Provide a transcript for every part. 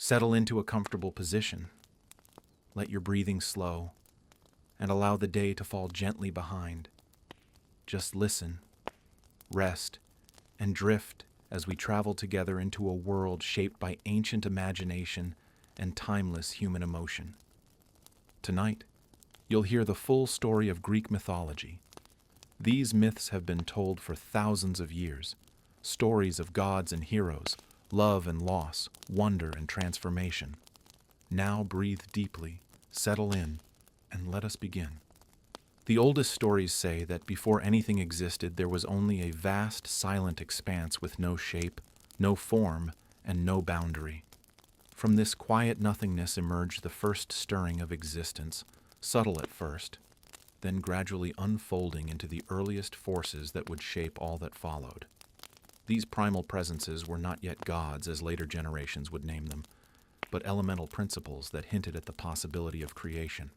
Settle into a comfortable position. Let your breathing slow, and allow the day to fall gently behind. Just listen, rest, and drift as we travel together into a world shaped by ancient imagination and timeless human emotion. Tonight, you'll hear the full story of Greek mythology. These myths have been told for thousands of years, stories of gods and heroes, love and loss, wonder and transformation. Now breathe deeply, settle in, and let us begin. The oldest stories say that before anything existed, there was only a vast, silent expanse with no shape, no form, and no boundary. From this quiet nothingness emerged the first stirring of existence, subtle at first, then gradually unfolding into the earliest forces that would shape all that followed. These primal presences were not yet gods, as later generations would name them, but elemental principles that hinted at the possibility of creation.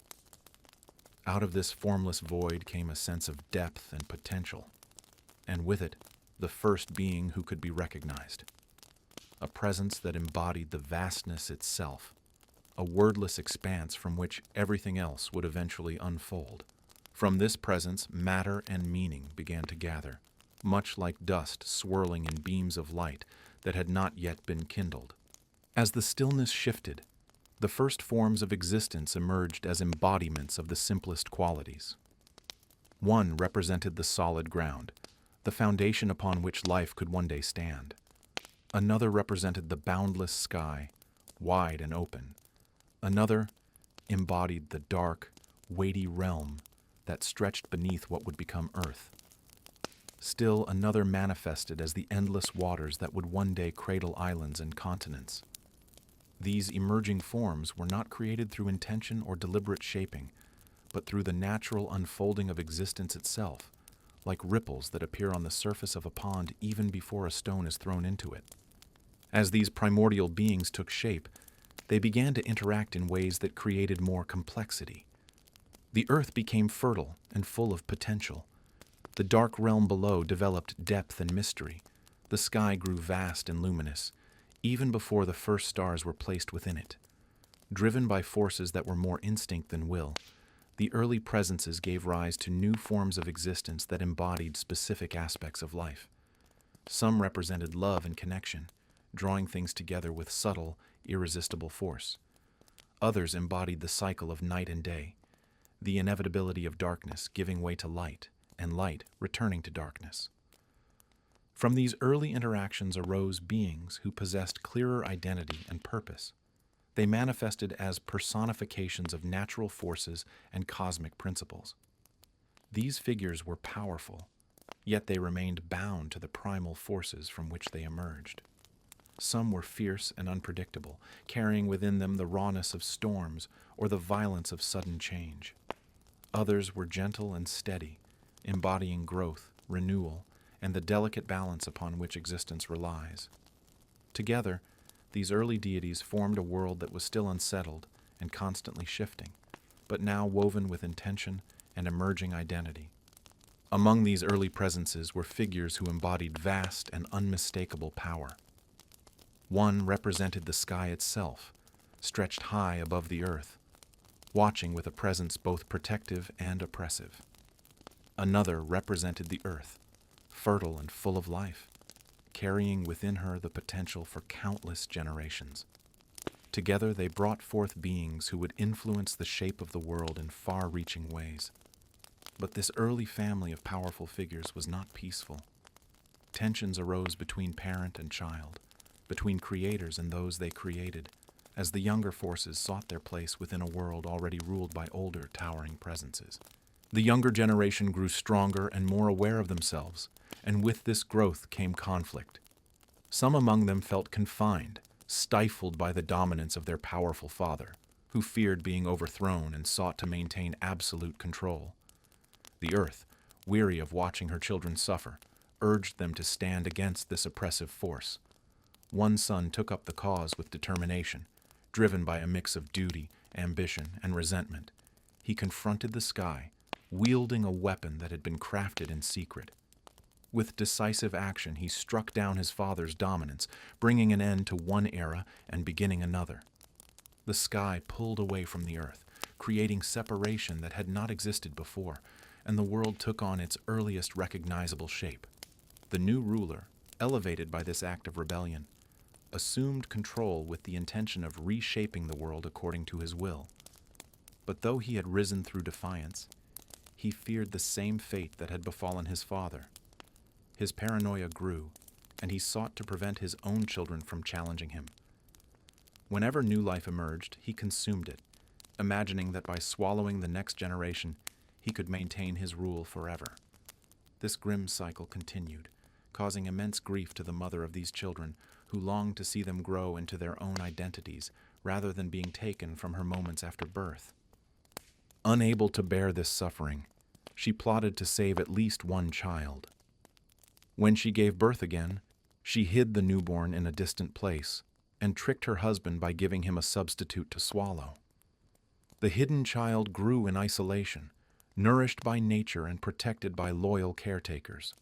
Out of this formless void came a sense of depth and potential, and with it, the first being who could be recognized. A presence that embodied the vastness itself, a wordless expanse from which everything else would eventually unfold. From this presence, matter and meaning began to gather, much like dust swirling in beams of light that had not yet been kindled. As the stillness shifted, the first forms of existence emerged as embodiments of the simplest qualities. One represented the solid ground, the foundation upon which life could one day stand. Another represented the boundless sky, wide and open. Another embodied the dark, weighty realm that stretched beneath what would become earth. Still another manifested as the endless waters that would one day cradle islands and continents. These emerging forms were not created through intention or deliberate shaping, but through the natural unfolding of existence itself, like ripples that appear on the surface of a pond even before a stone is thrown into it. As these primordial beings took shape, they began to interact in ways that created more complexity. The earth became fertile and full of potential. The dark realm below developed depth and mystery. The sky grew vast and luminous, even before the first stars were placed within it. Driven by forces that were more instinct than will, the early presences gave rise to new forms of existence that embodied specific aspects of life. Some represented love and connection, drawing things together with subtle, irresistible force. Others embodied the cycle of night and day, the inevitability of darkness giving way to light, and light returning to darkness. From these early interactions arose beings who possessed clearer identity and purpose. They manifested as personifications of natural forces and cosmic principles. These figures were powerful, yet they remained bound to the primal forces from which they emerged. Some were fierce and unpredictable, carrying within them the rawness of storms or the violence of sudden change. Others were gentle and steady, embodying growth, renewal, and the delicate balance upon which existence relies. Together, these early deities formed a world that was still unsettled and constantly shifting, but now woven with intention and emerging identity. Among these early presences were figures who embodied vast and unmistakable power. One represented the sky itself, stretched high above the earth, watching with a presence both protective and oppressive. Another represented the earth, fertile and full of life, carrying within her the potential for countless generations. Together they brought forth beings who would influence the shape of the world in far-reaching ways. But this early family of powerful figures was not peaceful. Tensions arose between parent and child, between creators and those they created, as the younger forces sought their place within a world already ruled by older, towering presences. The younger generation grew stronger and more aware of themselves, and with this growth came conflict. Some among them felt confined, stifled by the dominance of their powerful father, who feared being overthrown and sought to maintain absolute control. The earth, weary of watching her children suffer, urged them to stand against this oppressive force. One son took up the cause with determination, driven by a mix of duty, ambition, and resentment. He confronted the sky, wielding a weapon that had been crafted in secret. With decisive action, he struck down his father's dominance, bringing an end to one era and beginning another. The sky pulled away from the earth, creating separation that had not existed before, and the world took on its earliest recognizable shape. The new ruler, elevated by this act of rebellion, assumed control with the intention of reshaping the world according to his will. But though he had risen through defiance, he feared the same fate that had befallen his father. His paranoia grew, and he sought to prevent his own children from challenging him. Whenever new life emerged, he consumed it, imagining that by swallowing the next generation, he could maintain his rule forever. This grim cycle continued, causing immense grief to the mother of these children, who longed to see them grow into their own identities, rather than being taken from her moments after birth. Unable to bear this suffering, she plotted to save at least one child. When she gave birth again, she hid the newborn in a distant place and tricked her husband by giving him a substitute to swallow. The hidden child grew in isolation, nourished by nature and protected by loyal caretakers.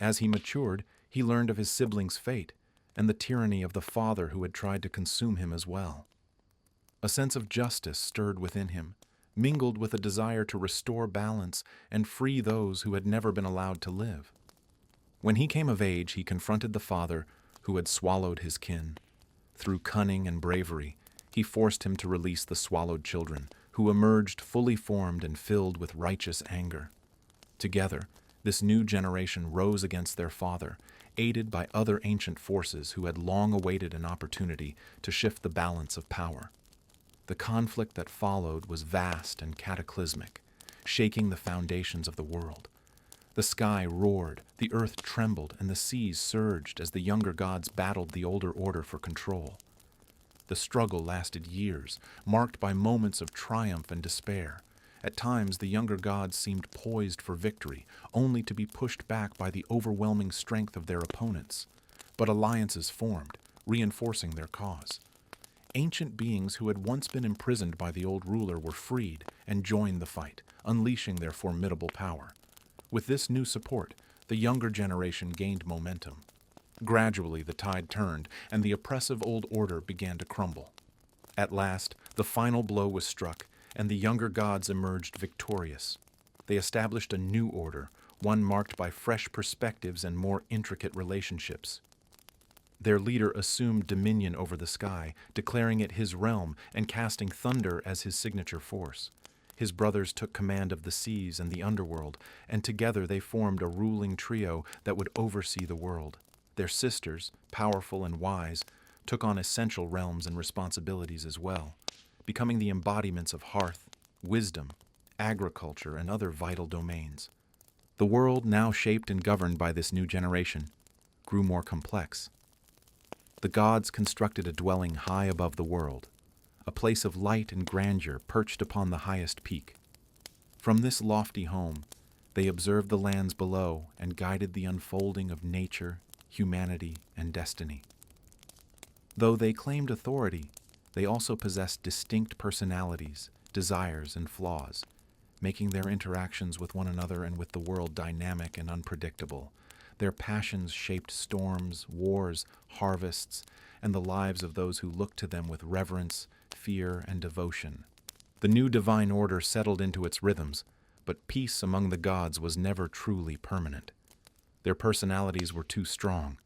As he matured, he learned of his sibling's fate and the tyranny of the father who had tried to consume him as well. A sense of justice stirred within him, mingled with a desire to restore balance and free those who had never been allowed to live. When he came of age, he confronted the father who had swallowed his kin. Through cunning and bravery, he forced him to release the swallowed children, who emerged fully formed and filled with righteous anger. Together, this new generation rose against their father, aided by other ancient forces who had long awaited an opportunity to shift the balance of power. The conflict that followed was vast and cataclysmic, shaking the foundations of the world. The sky roared, the earth trembled, and the seas surged as the younger gods battled the older order for control. The struggle lasted years, marked by moments of triumph and despair. At times, the younger gods seemed poised for victory, only to be pushed back by the overwhelming strength of their opponents. But alliances formed, reinforcing their cause. Ancient beings who had once been imprisoned by the old ruler were freed and joined the fight, unleashing their formidable power. With this new support, the younger generation gained momentum. Gradually, the tide turned, and the oppressive old order began to crumble. At last, the final blow was struck, and the younger gods emerged victorious. They established a new order, one marked by fresh perspectives and more intricate relationships. Their leader assumed dominion over the sky, declaring it his realm and casting thunder as his signature force. His brothers took command of the seas and the underworld, and together they formed a ruling trio that would oversee the world. Their sisters, powerful and wise, took on essential realms and responsibilities as well, becoming the embodiments of hearth, wisdom, agriculture, and other vital domains. The world, now shaped and governed by this new generation, grew more complex. The gods constructed a dwelling high above the world, a place of light and grandeur perched upon the highest peak. From this lofty home, they observed the lands below and guided the unfolding of nature, humanity, and destiny. Though they claimed authority, they also possessed distinct personalities, desires, and flaws, making their interactions with one another and with the world dynamic and unpredictable. Their passions shaped storms, wars, harvests, and the lives of those who looked to them with reverence, fear, and devotion. The new divine order settled into its rhythms, but peace among the gods was never truly permanent. Their personalities were too strong,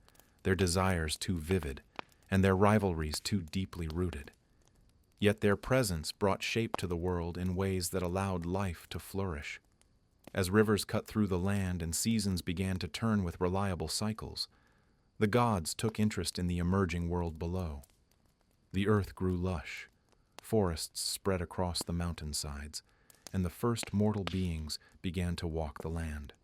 their desires too vivid, and their rivalries too deeply rooted. Yet their presence brought shape to the world in ways that allowed life to flourish. As rivers cut through the land and seasons began to turn with reliable cycles, the gods took interest in the emerging world below. The earth grew lush, forests spread across the mountainsides, and the first mortal beings began to walk the land.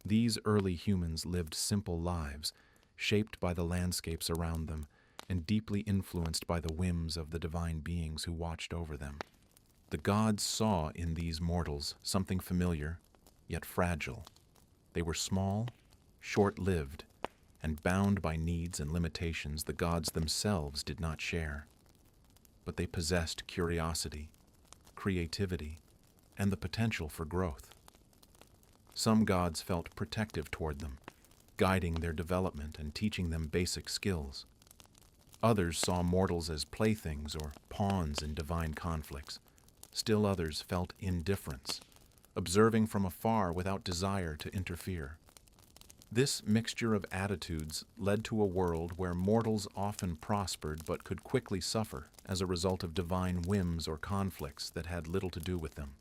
These early humans lived simple lives, shaped by the landscapes around them, and deeply influenced by the whims of the divine beings who watched over them. The gods saw in these mortals something familiar, yet fragile. They were small, short-lived, and bound by needs and limitations the gods themselves did not share. But they possessed curiosity, creativity, and the potential for growth. Some gods felt protective toward them, guiding their development and teaching them basic skills. Others saw mortals as playthings or pawns in divine conflicts. Still others felt indifference, observing from afar without desire to interfere. This mixture of attitudes led to a world where mortals often prospered but could quickly suffer as a result of divine whims or conflicts that had little to do with them.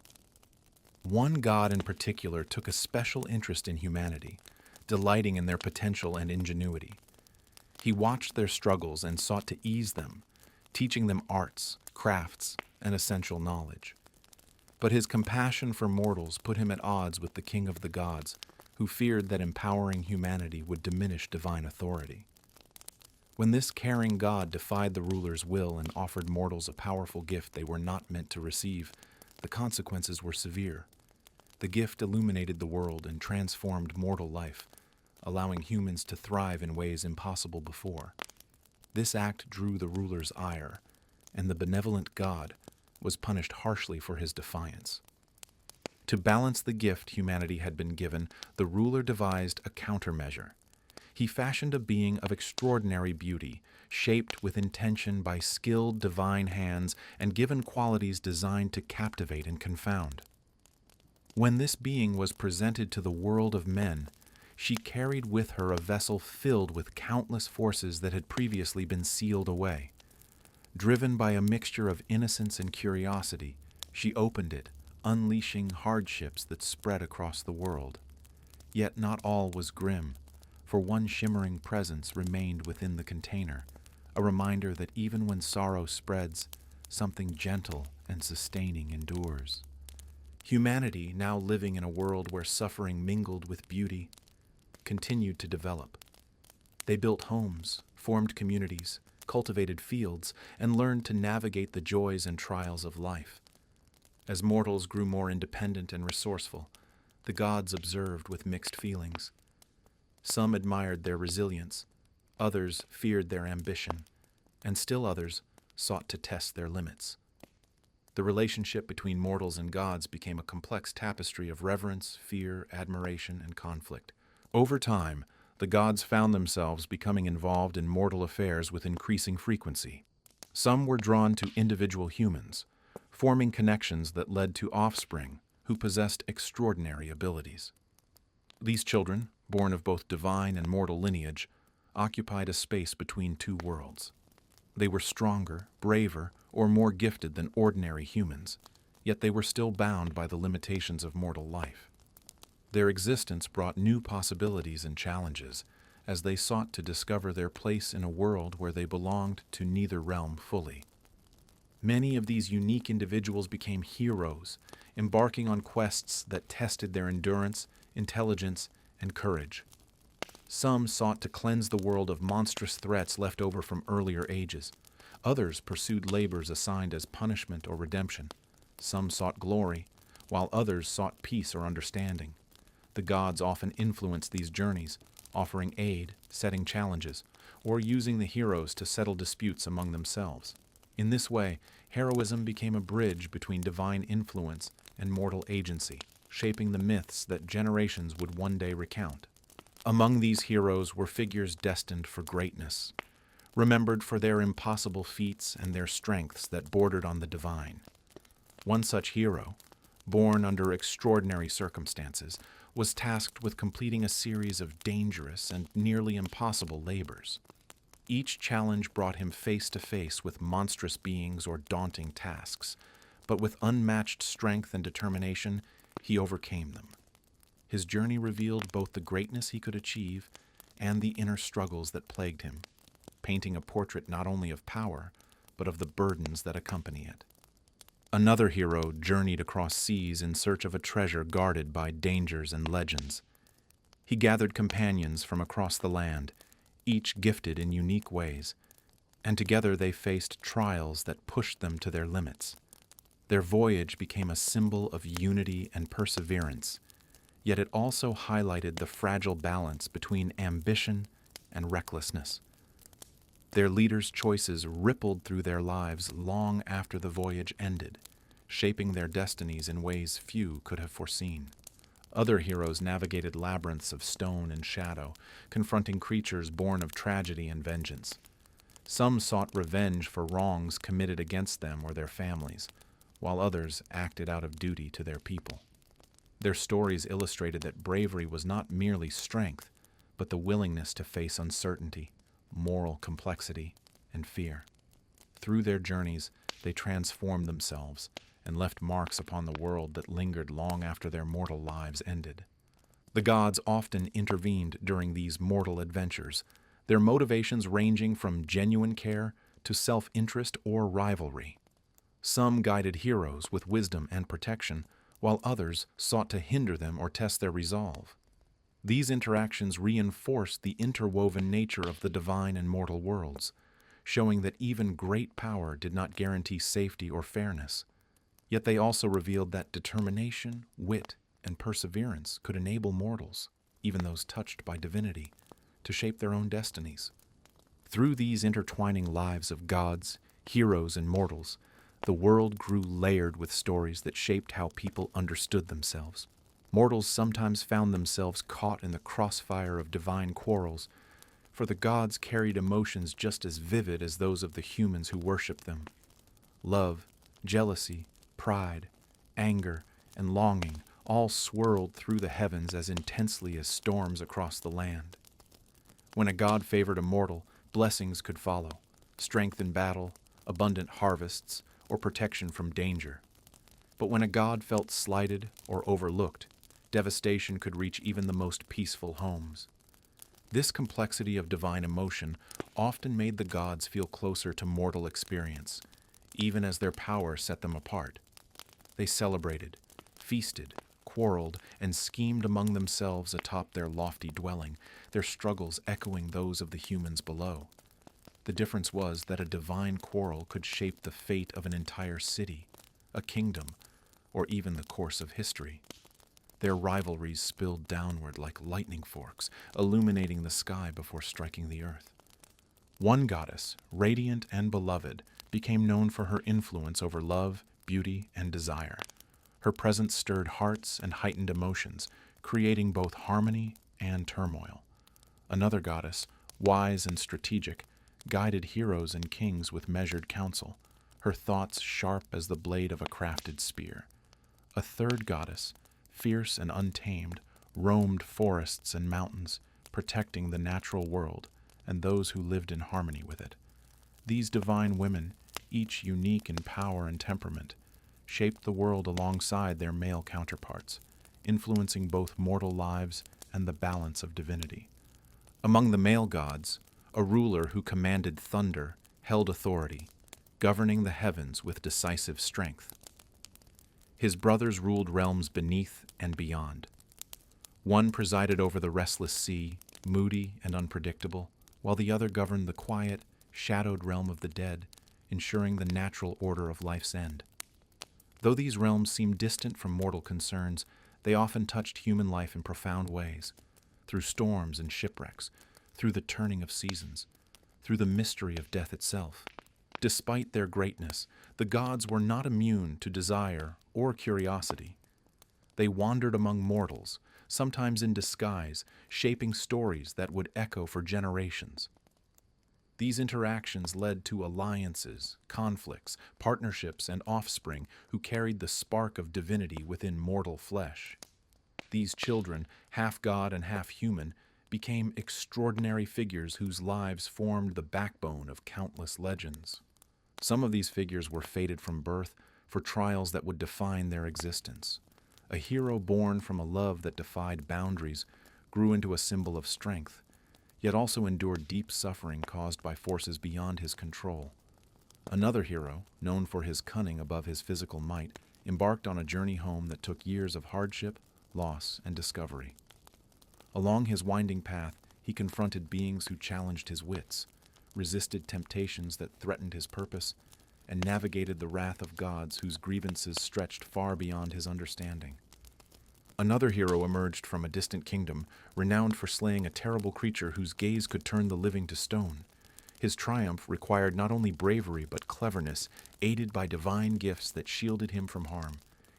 One god in particular took a special interest in humanity, delighting in their potential and ingenuity. He watched their struggles and sought to ease them, teaching them arts, crafts, and essential knowledge. But his compassion for mortals put him at odds with the king of the gods, who feared that empowering humanity would diminish divine authority. When this caring god defied the ruler's will and offered mortals a powerful gift they were not meant to receive, the consequences were severe. The gift illuminated the world and transformed mortal life, allowing humans to thrive in ways impossible before. This act drew the ruler's ire, and the benevolent god was punished harshly for his defiance. To balance the gift humanity had been given, the ruler devised a countermeasure. He fashioned a being of extraordinary beauty, shaped with intention by skilled divine hands and given qualities designed to captivate and confound. When this being was presented to the world of men, she carried with her a vessel filled with countless forces that had previously been sealed away. Driven by a mixture of innocence and curiosity, she opened it, unleashing hardships that spread across the world. Yet not all was grim, for one shimmering presence remained within the container, a reminder that even when sorrow spreads, something gentle and sustaining endures. Humanity, now living in a world where suffering mingled with beauty, continued to develop. They built homes, formed communities, cultivated fields, and learned to navigate the joys and trials of life. As mortals grew more independent and resourceful, the gods observed with mixed feelings. Some admired their resilience, others feared their ambition, and still others sought to test their limits. The relationship between mortals and gods became a complex tapestry of reverence, fear, admiration, and conflict. Over time, the gods found themselves becoming involved in mortal affairs with increasing frequency. Some were drawn to individual humans, forming connections that led to offspring who possessed extraordinary abilities. These children, born of both divine and mortal lineage, occupied a space between two worlds. They were stronger, braver, or more gifted than ordinary humans, yet they were still bound by the limitations of mortal life. Their existence brought new possibilities and challenges as they sought to discover their place in a world where they belonged to neither realm fully. Many of these unique individuals became heroes, embarking on quests that tested their endurance, intelligence, and courage. Some sought to cleanse the world of monstrous threats left over from earlier ages. Others pursued labors assigned as punishment or redemption. Some sought glory, while others sought peace or understanding. The gods often influenced these journeys, offering aid, setting challenges, or using the heroes to settle disputes among themselves. In this way, heroism became a bridge between divine influence and mortal agency, shaping the myths that generations would one day recount. Among these heroes were figures destined for greatness, remembered for their impossible feats and their strengths that bordered on the divine. One such hero, born under extraordinary circumstances, was tasked with completing a series of dangerous and nearly impossible labors. Each challenge brought him face to face with monstrous beings or daunting tasks, but with unmatched strength and determination, he overcame them. His journey revealed both the greatness he could achieve and the inner struggles that plagued him, painting a portrait not only of power, but of the burdens that accompany it. Another hero journeyed across seas in search of a treasure guarded by dangers and legends. He gathered companions from across the land, each gifted in unique ways, and together they faced trials that pushed them to their limits. Their voyage became a symbol of unity and perseverance, yet it also highlighted the fragile balance between ambition and recklessness. Their leaders' choices rippled through their lives long after the voyage ended, shaping their destinies in ways few could have foreseen. Other heroes navigated labyrinths of stone and shadow, confronting creatures born of tragedy and vengeance. Some sought revenge for wrongs committed against them or their families, while others acted out of duty to their people. Their stories illustrated that bravery was not merely strength, but the willingness to face uncertainty, moral complexity, and fear. Through their journeys, they transformed themselves and left marks upon the world that lingered long after their mortal lives ended. The gods often intervened during these mortal adventures, their motivations ranging from genuine care to self-interest or rivalry. Some guided heroes with wisdom and protection, while others sought to hinder them or test their resolve. These interactions reinforced the interwoven nature of the divine and mortal worlds, showing that even great power did not guarantee safety or fairness. Yet they also revealed that determination, wit, and perseverance could enable mortals, even those touched by divinity, to shape their own destinies. Through these intertwining lives of gods, heroes, and mortals, the world grew layered with stories that shaped how people understood themselves. Mortals sometimes found themselves caught in the crossfire of divine quarrels, for the gods carried emotions just as vivid as those of the humans who worshipped them. Love, jealousy, pride, anger, and longing all swirled through the heavens as intensely as storms across the land. When a god favored a mortal, blessings could follow, strength in battle, abundant harvests, or protection from danger. But when a god felt slighted or overlooked, devastation could reach even the most peaceful homes. This complexity of divine emotion often made the gods feel closer to mortal experience, even as their power set them apart. They celebrated, feasted, quarreled, and schemed among themselves atop their lofty dwelling, their struggles echoing those of the humans below. The difference was that a divine quarrel could shape the fate of an entire city, a kingdom, or even the course of history. Their rivalries spilled downward like lightning forks, illuminating the sky before striking the earth. One goddess, radiant and beloved, became known for her influence over love, beauty, and desire. Her presence stirred hearts and heightened emotions, creating both harmony and turmoil. Another goddess, wise and strategic, guided heroes and kings with measured counsel, her thoughts sharp as the blade of a crafted spear. A third goddess, fierce and untamed, roamed forests and mountains, protecting the natural world and those who lived in harmony with it. These divine women, each unique in power and temperament, shaped the world alongside their male counterparts, influencing both mortal lives and the balance of divinity. Among the male gods, a ruler who commanded thunder held authority, governing the heavens with decisive strength. His brothers ruled realms beneath and beyond. One presided over the restless sea, moody and unpredictable, while the other governed the quiet, shadowed realm of the dead, ensuring the natural order of life's end. Though these realms seemed distant from mortal concerns, they often touched human life in profound ways, through storms and shipwrecks, through the turning of seasons, through the mystery of death itself. Despite their greatness, the gods were not immune to desire or curiosity. They wandered among mortals, sometimes in disguise, shaping stories that would echo for generations. These interactions led to alliances, conflicts, partnerships, and offspring who carried the spark of divinity within mortal flesh. These children, half god and half human, became extraordinary figures whose lives formed the backbone of countless legends. Some of these figures were fated from birth for trials that would define their existence. A hero born from a love that defied boundaries grew into a symbol of strength, yet also endured deep suffering caused by forces beyond his control. Another hero, known for his cunning above his physical might, embarked on a journey home that took years of hardship, loss, and discovery. Along his winding path, he confronted beings who challenged his wits, resisted temptations that threatened his purpose, and navigated the wrath of gods whose grievances stretched far beyond his understanding. Another hero emerged from a distant kingdom, renowned for slaying a terrible creature whose gaze could turn the living to stone. His triumph required not only bravery but cleverness, aided by divine gifts that shielded him from harm.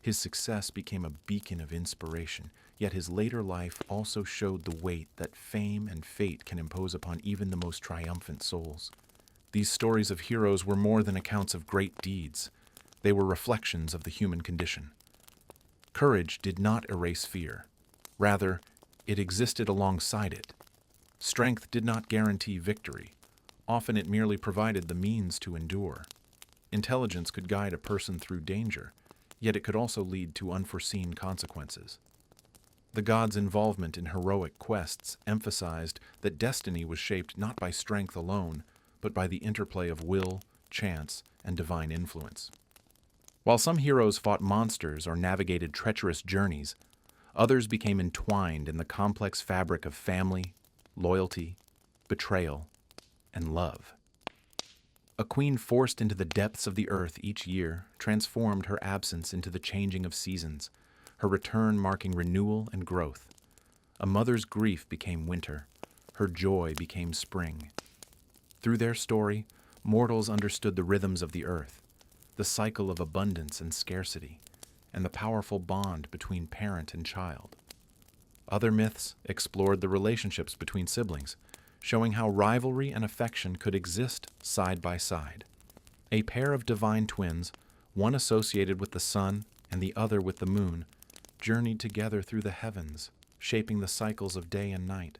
His success became a beacon of inspiration, yet his later life also showed the weight that fame and fate can impose upon even the most triumphant souls. These stories of heroes were more than accounts of great deeds. They were reflections of the human condition. Courage did not erase fear. Rather, it existed alongside it. Strength did not guarantee victory. Often it merely provided the means to endure. Intelligence could guide a person through danger, yet it could also lead to unforeseen consequences. The gods' involvement in heroic quests emphasized that destiny was shaped not by strength alone, but by the interplay of will, chance, and divine influence. While some heroes fought monsters or navigated treacherous journeys, others became entwined in the complex fabric of family, loyalty, betrayal, and love. A queen forced into the depths of the earth each year transformed her absence into the changing of seasons, her return marking renewal and growth. A mother's grief became winter, her joy became spring. Through their story, mortals understood the rhythms of the earth, the cycle of abundance and scarcity, and the powerful bond between parent and child. Other myths explored the relationships between siblings, showing how rivalry and affection could exist side by side. A pair of divine twins, one associated with the sun and the other with the moon, journeyed together through the heavens, shaping the cycles of day and night.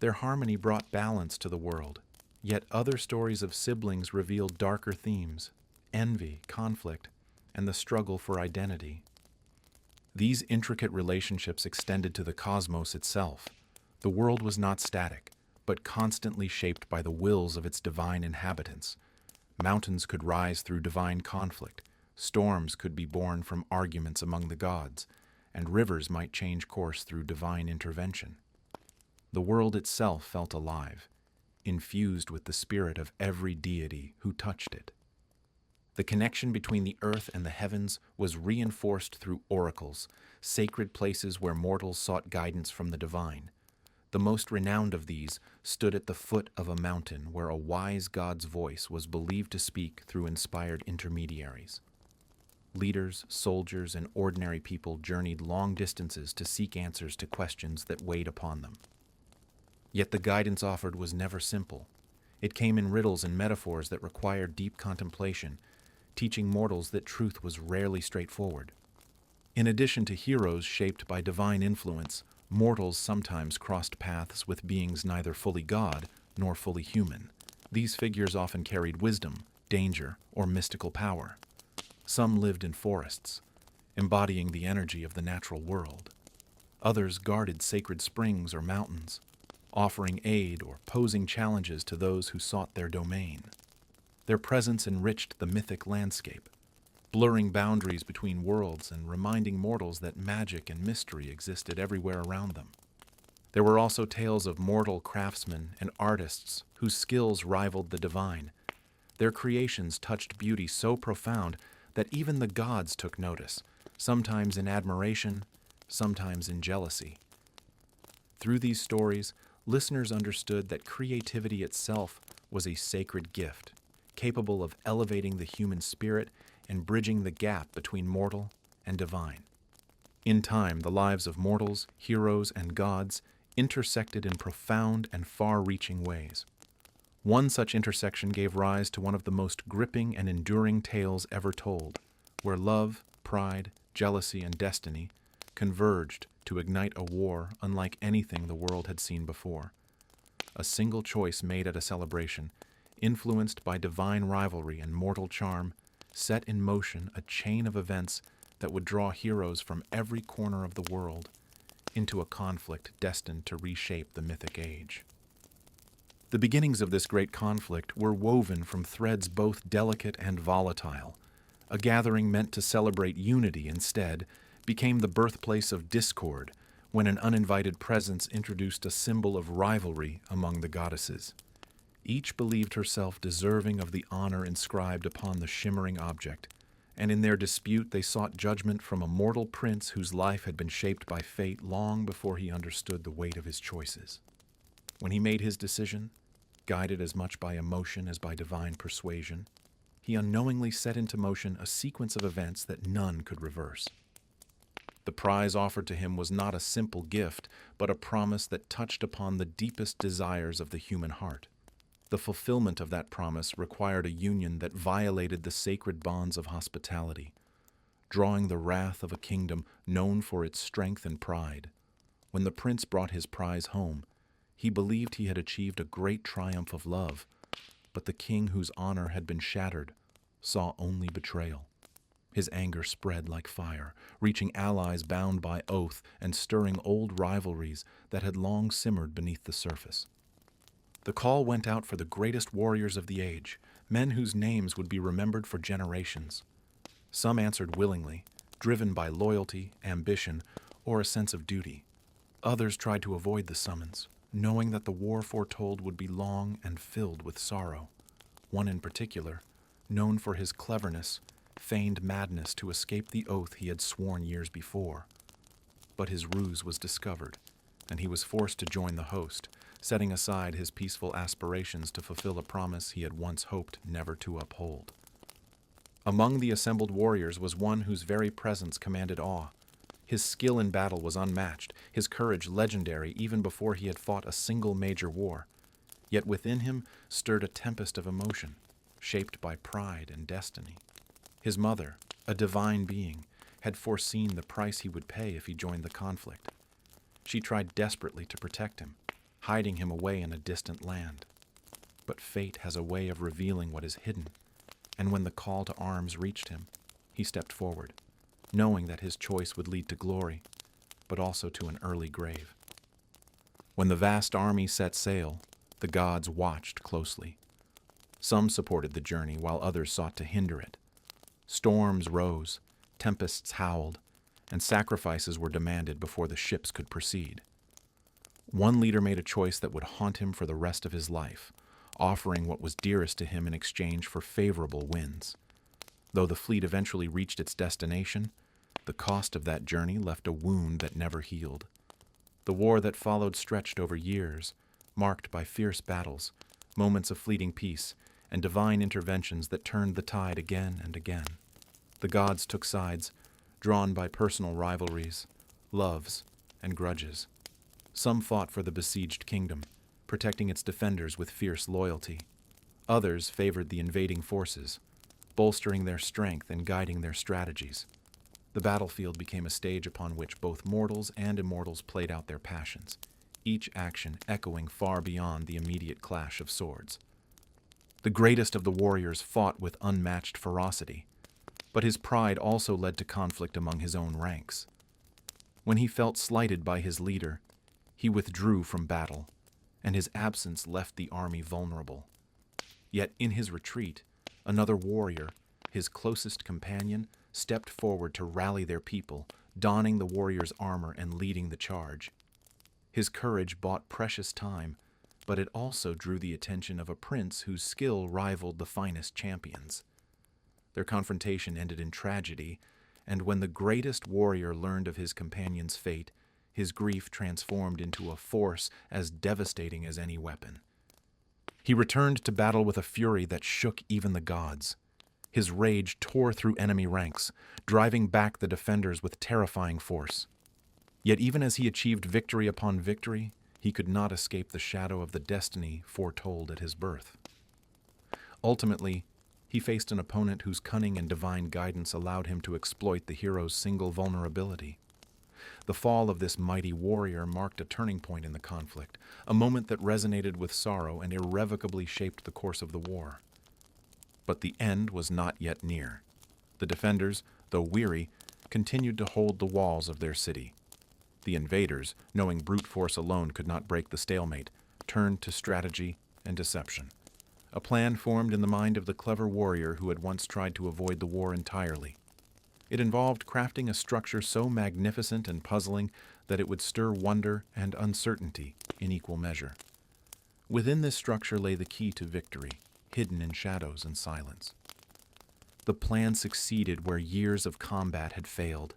Their harmony brought balance to the world, yet other stories of siblings revealed darker themes: envy, conflict, and the struggle for identity. These intricate relationships extended to the cosmos itself. The world was not static, but constantly shaped by the wills of its divine inhabitants. Mountains could rise through divine conflict, storms could be born from arguments among the gods, and rivers might change course through divine intervention. The world itself felt alive, infused with the spirit of every deity who touched it. The connection between the earth and the heavens was reinforced through oracles, sacred places where mortals sought guidance from the divine. The most renowned of these stood at the foot of a mountain where a wise god's voice was believed to speak through inspired intermediaries. Leaders, soldiers, and ordinary people journeyed long distances to seek answers to questions that weighed upon them. Yet the guidance offered was never simple. It came in riddles and metaphors that required deep contemplation, teaching mortals that truth was rarely straightforward. In addition to heroes shaped by divine influence, mortals sometimes crossed paths with beings neither fully God nor fully human. These figures often carried wisdom, danger, or mystical power. Some lived in forests, embodying the energy of the natural world. Others guarded sacred springs or mountains, offering aid or posing challenges to those who sought their domain. Their presence enriched the mythic landscape, blurring boundaries between worlds and reminding mortals that magic and mystery existed everywhere around them. There were also tales of mortal craftsmen and artists whose skills rivaled the divine. Their creations touched beauty so profound that even the gods took notice, sometimes in admiration, sometimes in jealousy. Through these stories, listeners understood that creativity itself was a sacred gift, capable of elevating the human spirit and bridging the gap between mortal and divine. In time, the lives of mortals, heroes, and gods intersected in profound and far-reaching ways. One such intersection gave rise to one of the most gripping and enduring tales ever told, where love, pride, jealousy, and destiny converged to ignite a war unlike anything the world had seen before. A single choice made at a celebration, influenced by divine rivalry and mortal charm, set in motion a chain of events that would draw heroes from every corner of the world into a conflict destined to reshape the mythic age. The beginnings of this great conflict were woven from threads both delicate and volatile. A gathering meant to celebrate unity instead became the birthplace of discord when an uninvited presence introduced a symbol of rivalry among the goddesses. Each believed herself deserving of the honor inscribed upon the shimmering object, and in their dispute they sought judgment from a mortal prince whose life had been shaped by fate long before he understood the weight of his choices. When he made his decision, guided as much by emotion as by divine persuasion, he unknowingly set into motion a sequence of events that none could reverse. The prize offered to him was not a simple gift, but a promise that touched upon the deepest desires of the human heart. The fulfillment of that promise required a union that violated the sacred bonds of hospitality, drawing the wrath of a kingdom known for its strength and pride. When the prince brought his prize home, he believed he had achieved a great triumph of love, but the king whose honor had been shattered saw only betrayal. His anger spread like fire, reaching allies bound by oath and stirring old rivalries that had long simmered beneath the surface. The call went out for the greatest warriors of the age, men whose names would be remembered for generations. Some answered willingly, driven by loyalty, ambition, or a sense of duty. Others tried to avoid the summons, knowing that the war foretold would be long and filled with sorrow. One in particular, known for his cleverness, feigned madness to escape the oath he had sworn years before. But his ruse was discovered, and he was forced to join the host, setting aside his peaceful aspirations to fulfill a promise he had once hoped never to uphold. Among the assembled warriors was one whose very presence commanded awe. His skill in battle was unmatched, his courage legendary even before he had fought a single major war. Yet within him stirred a tempest of emotion, shaped by pride and destiny. His mother, a divine being, had foreseen the price he would pay if he joined the conflict. She tried desperately to protect him, hiding him away in a distant land. But fate has a way of revealing what is hidden, and when the call to arms reached him, he stepped forward, knowing that his choice would lead to glory, but also to an early grave. When the vast army set sail, the gods watched closely. Some supported the journey while others sought to hinder it. Storms rose, tempests howled, and sacrifices were demanded before the ships could proceed. One leader made a choice that would haunt him for the rest of his life, offering what was dearest to him in exchange for favorable winds. Though the fleet eventually reached its destination, the cost of that journey left a wound that never healed. The war that followed stretched over years, marked by fierce battles, moments of fleeting peace, and divine interventions that turned the tide again and again. The gods took sides, drawn by personal rivalries, loves, and grudges. Some fought for the besieged kingdom, protecting its defenders with fierce loyalty. Others favored the invading forces, bolstering their strength and guiding their strategies. The battlefield became a stage upon which both mortals and immortals played out their passions, each action echoing far beyond the immediate clash of swords. The greatest of the warriors fought with unmatched ferocity, but his pride also led to conflict among his own ranks. When he felt slighted by his leader, he withdrew from battle, and his absence left the army vulnerable. Yet in his retreat, another warrior, his closest companion, stepped forward to rally their people, donning the warrior's armor and leading the charge. His courage bought precious time, but it also drew the attention of a prince whose skill rivaled the finest champions. Their confrontation ended in tragedy, and when the greatest warrior learned of his companion's fate, his grief transformed into a force as devastating as any weapon. He returned to battle with a fury that shook even the gods. His rage tore through enemy ranks, driving back the defenders with terrifying force. Yet even as he achieved victory upon victory, he could not escape the shadow of the destiny foretold at his birth. Ultimately, he faced an opponent whose cunning and divine guidance allowed him to exploit the hero's single vulnerability. The fall of this mighty warrior marked a turning point in the conflict, a moment that resonated with sorrow and irrevocably shaped the course of the war. But the end was not yet near. The defenders, though weary, continued to hold the walls of their city. The invaders, knowing brute force alone could not break the stalemate, turned to strategy and deception. A plan formed in the mind of the clever warrior who had once tried to avoid the war entirely. It involved crafting a structure so magnificent and puzzling that it would stir wonder and uncertainty in equal measure. Within this structure lay the key to victory, hidden in shadows and silence. The plan succeeded where years of combat had failed.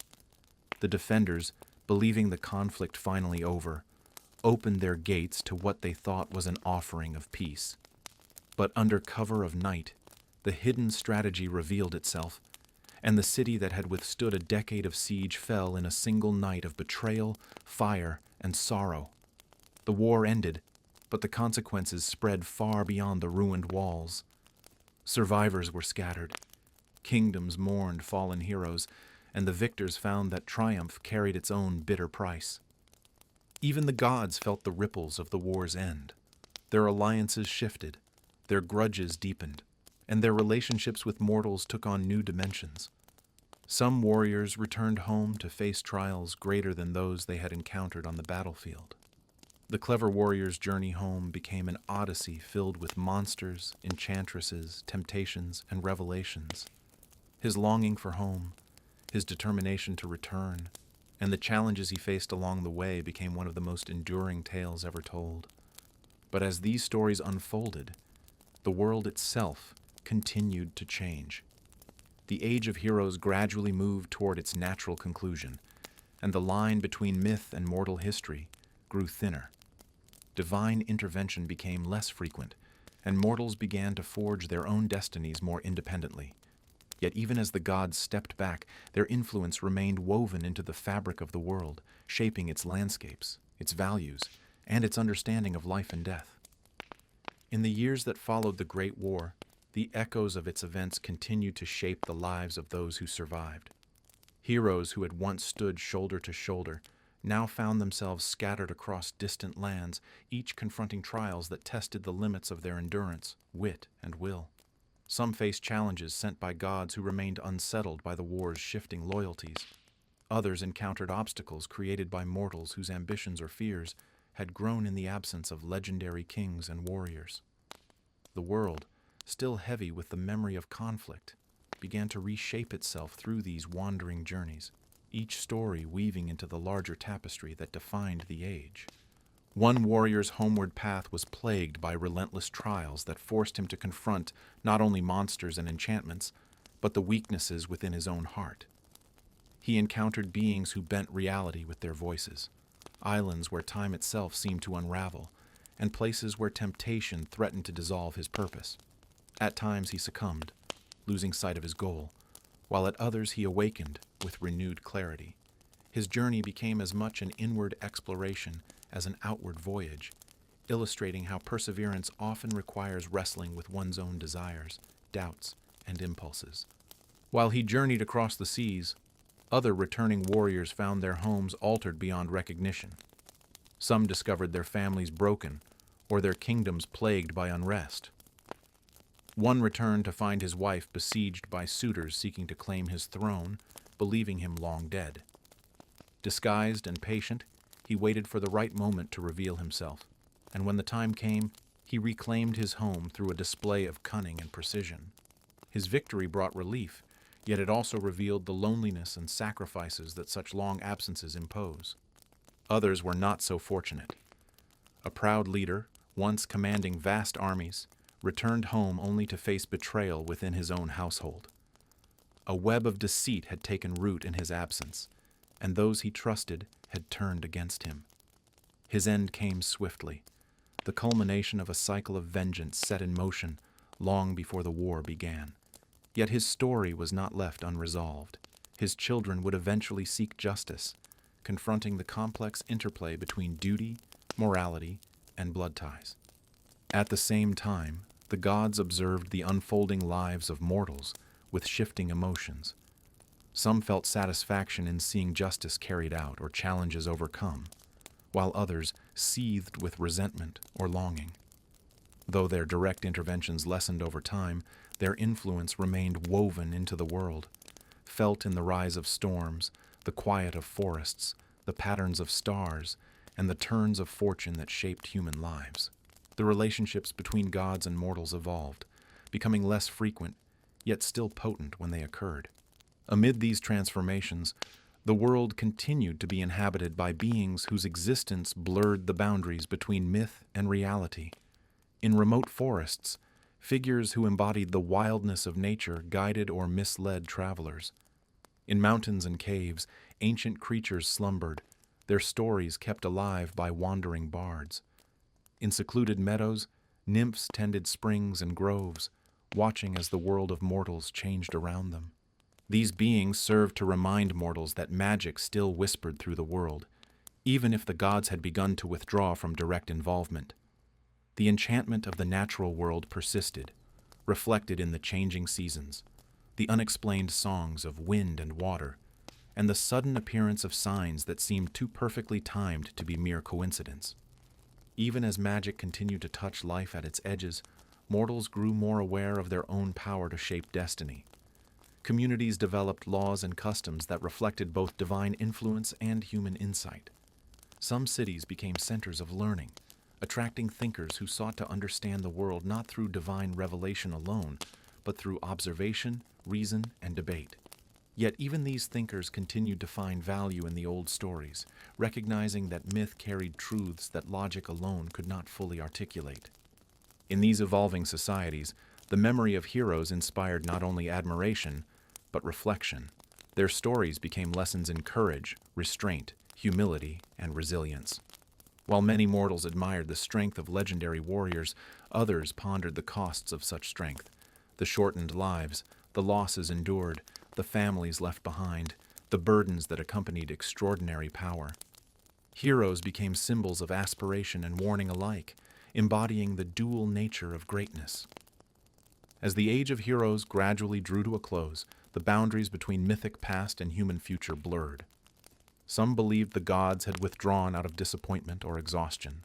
The defenders, believing the conflict finally over, opened their gates to what they thought was an offering of peace. But under cover of night, the hidden strategy revealed itself, and the city that had withstood a decade of siege fell in a single night of betrayal, fire, and sorrow. The war ended, but the consequences spread far beyond the ruined walls. Survivors were scattered, kingdoms mourned fallen heroes, and the victors found that triumph carried its own bitter price. Even the gods felt the ripples of the war's end. Their alliances shifted, their grudges deepened, and their relationships with mortals took on new dimensions. Some warriors returned home to face trials greater than those they had encountered on the battlefield. The clever warrior's journey home became an odyssey filled with monsters, enchantresses, temptations, and revelations. His longing for home, his determination to return, and the challenges he faced along the way became one of the most enduring tales ever told. But as these stories unfolded, the world itself continued to change. The age of heroes gradually moved toward its natural conclusion, and the line between myth and mortal history grew thinner. Divine intervention became less frequent, and mortals began to forge their own destinies more independently. Yet even as the gods stepped back, their influence remained woven into the fabric of the world, shaping its landscapes, its values, and its understanding of life and death. In the years that followed the Great War, the echoes of its events continued to shape the lives of those who survived. Heroes who had once stood shoulder to shoulder now found themselves scattered across distant lands, each confronting trials that tested the limits of their endurance, wit, and will. Some faced challenges sent by gods who remained unsettled by the war's shifting loyalties. Others encountered obstacles created by mortals whose ambitions or fears had grown in the absence of legendary kings and warriors. The world, still heavy with the memory of conflict, began to reshape itself through these wandering journeys, each story weaving into the larger tapestry that defined the age. One warrior's homeward path was plagued by relentless trials that forced him to confront not only monsters and enchantments, but the weaknesses within his own heart. He encountered beings who bent reality with their voices, islands where time itself seemed to unravel, and places where temptation threatened to dissolve his purpose. At times he succumbed, losing sight of his goal, while at others he awakened with renewed clarity. His journey became as much an inward exploration as an outward voyage, illustrating how perseverance often requires wrestling with one's own desires, doubts, and impulses. While he journeyed across the seas, other returning warriors found their homes altered beyond recognition. Some discovered their families broken, or their kingdoms plagued by unrest. One returned to find his wife besieged by suitors seeking to claim his throne, believing him long dead. Disguised and patient, he waited for the right moment to reveal himself, and when the time came, he reclaimed his home through a display of cunning and precision. His victory brought relief, yet it also revealed the loneliness and sacrifices that such long absences impose. Others were not so fortunate. A proud leader, once commanding vast armies, returned home only to face betrayal within his own household. A web of deceit had taken root in his absence, and those he trusted had turned against him. His end came swiftly, the culmination of a cycle of vengeance set in motion long before the war began. Yet his story was not left unresolved. His children would eventually seek justice, confronting the complex interplay between duty, morality, and blood ties. At the same time, the gods observed the unfolding lives of mortals with shifting emotions. Some felt satisfaction in seeing justice carried out or challenges overcome, while others seethed with resentment or longing. Though their direct interventions lessened over time, their influence remained woven into the world, felt in the rise of storms, the quiet of forests, the patterns of stars, and the turns of fortune that shaped human lives. The relationships between gods and mortals evolved, becoming less frequent, yet still potent when they occurred. Amid these transformations, the world continued to be inhabited by beings whose existence blurred the boundaries between myth and reality. In remote forests, figures who embodied the wildness of nature guided or misled travelers. In mountains and caves, ancient creatures slumbered, their stories kept alive by wandering bards. In secluded meadows, nymphs tended springs and groves, watching as the world of mortals changed around them. These beings served to remind mortals that magic still whispered through the world, even if the gods had begun to withdraw from direct involvement. The enchantment of the natural world persisted, reflected in the changing seasons, the unexplained songs of wind and water, and the sudden appearance of signs that seemed too perfectly timed to be mere coincidence. Even as magic continued to touch life at its edges, mortals grew more aware of their own power to shape destiny. Communities developed laws and customs that reflected both divine influence and human insight. Some cities became centers of learning, attracting thinkers who sought to understand the world not through divine revelation alone, but through observation, reason, and debate. Yet even these thinkers continued to find value in the old stories, recognizing that myth carried truths that logic alone could not fully articulate. In these evolving societies, the memory of heroes inspired not only admiration, but reflection. Their stories became lessons in courage, restraint, humility, and resilience. While many mortals admired the strength of legendary warriors, others pondered the costs of such strength, the shortened lives, the losses endured, the families left behind, the burdens that accompanied extraordinary power. Heroes became symbols of aspiration and warning alike, embodying the dual nature of greatness. As the age of heroes gradually drew to a close, the boundaries between mythic past and human future blurred. Some believed the gods had withdrawn out of disappointment or exhaustion.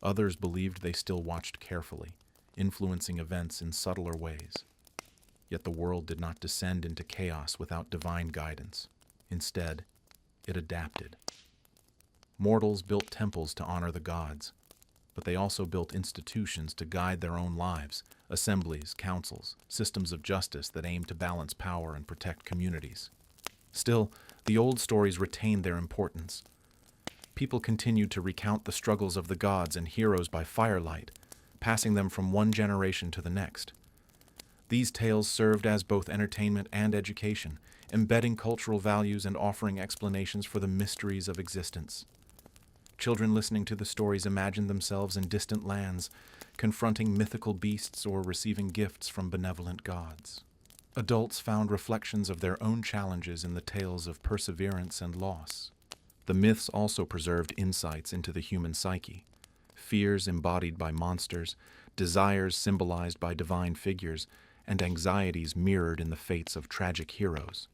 Others believed they still watched carefully, influencing events in subtler ways. Yet the world did not descend into chaos without divine guidance. Instead, it adapted. Mortals built temples to honor the gods, but they also built institutions to guide their own lives, assemblies, councils, systems of justice that aimed to balance power and protect communities. Still, the old stories retained their importance. People continued to recount the struggles of the gods and heroes by firelight, passing them from one generation to the next. These tales served as both entertainment and education, embedding cultural values and offering explanations for the mysteries of existence. Children listening to the stories imagined themselves in distant lands, confronting mythical beasts or receiving gifts from benevolent gods. Adults found reflections of their own challenges in the tales of perseverance and loss. The myths also preserved insights into the human psyche, fears embodied by monsters, desires symbolized by divine figures, and anxieties mirrored in the fates of tragic heroes.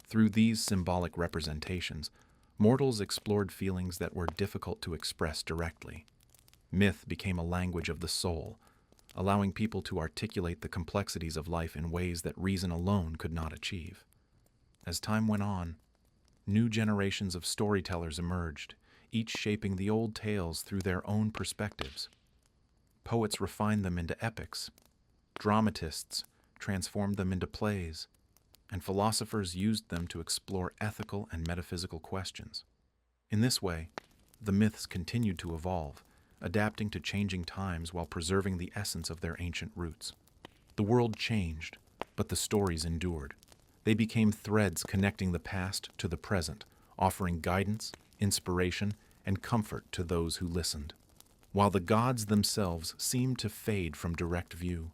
Through these symbolic representations, mortals explored feelings that were difficult to express directly. Myth became a language of the soul, allowing people to articulate the complexities of life in ways that reason alone could not achieve. As time went on, new generations of storytellers emerged, each shaping the old tales through their own perspectives. Poets refined them into epics, dramatists transformed them into plays, and philosophers used them to explore ethical and metaphysical questions. In this way, the myths continued to evolve, adapting to changing times while preserving the essence of their ancient roots. The world changed, but the stories endured. They became threads connecting the past to the present, offering guidance, inspiration, and comfort to those who listened. While the gods themselves seemed to fade from direct view,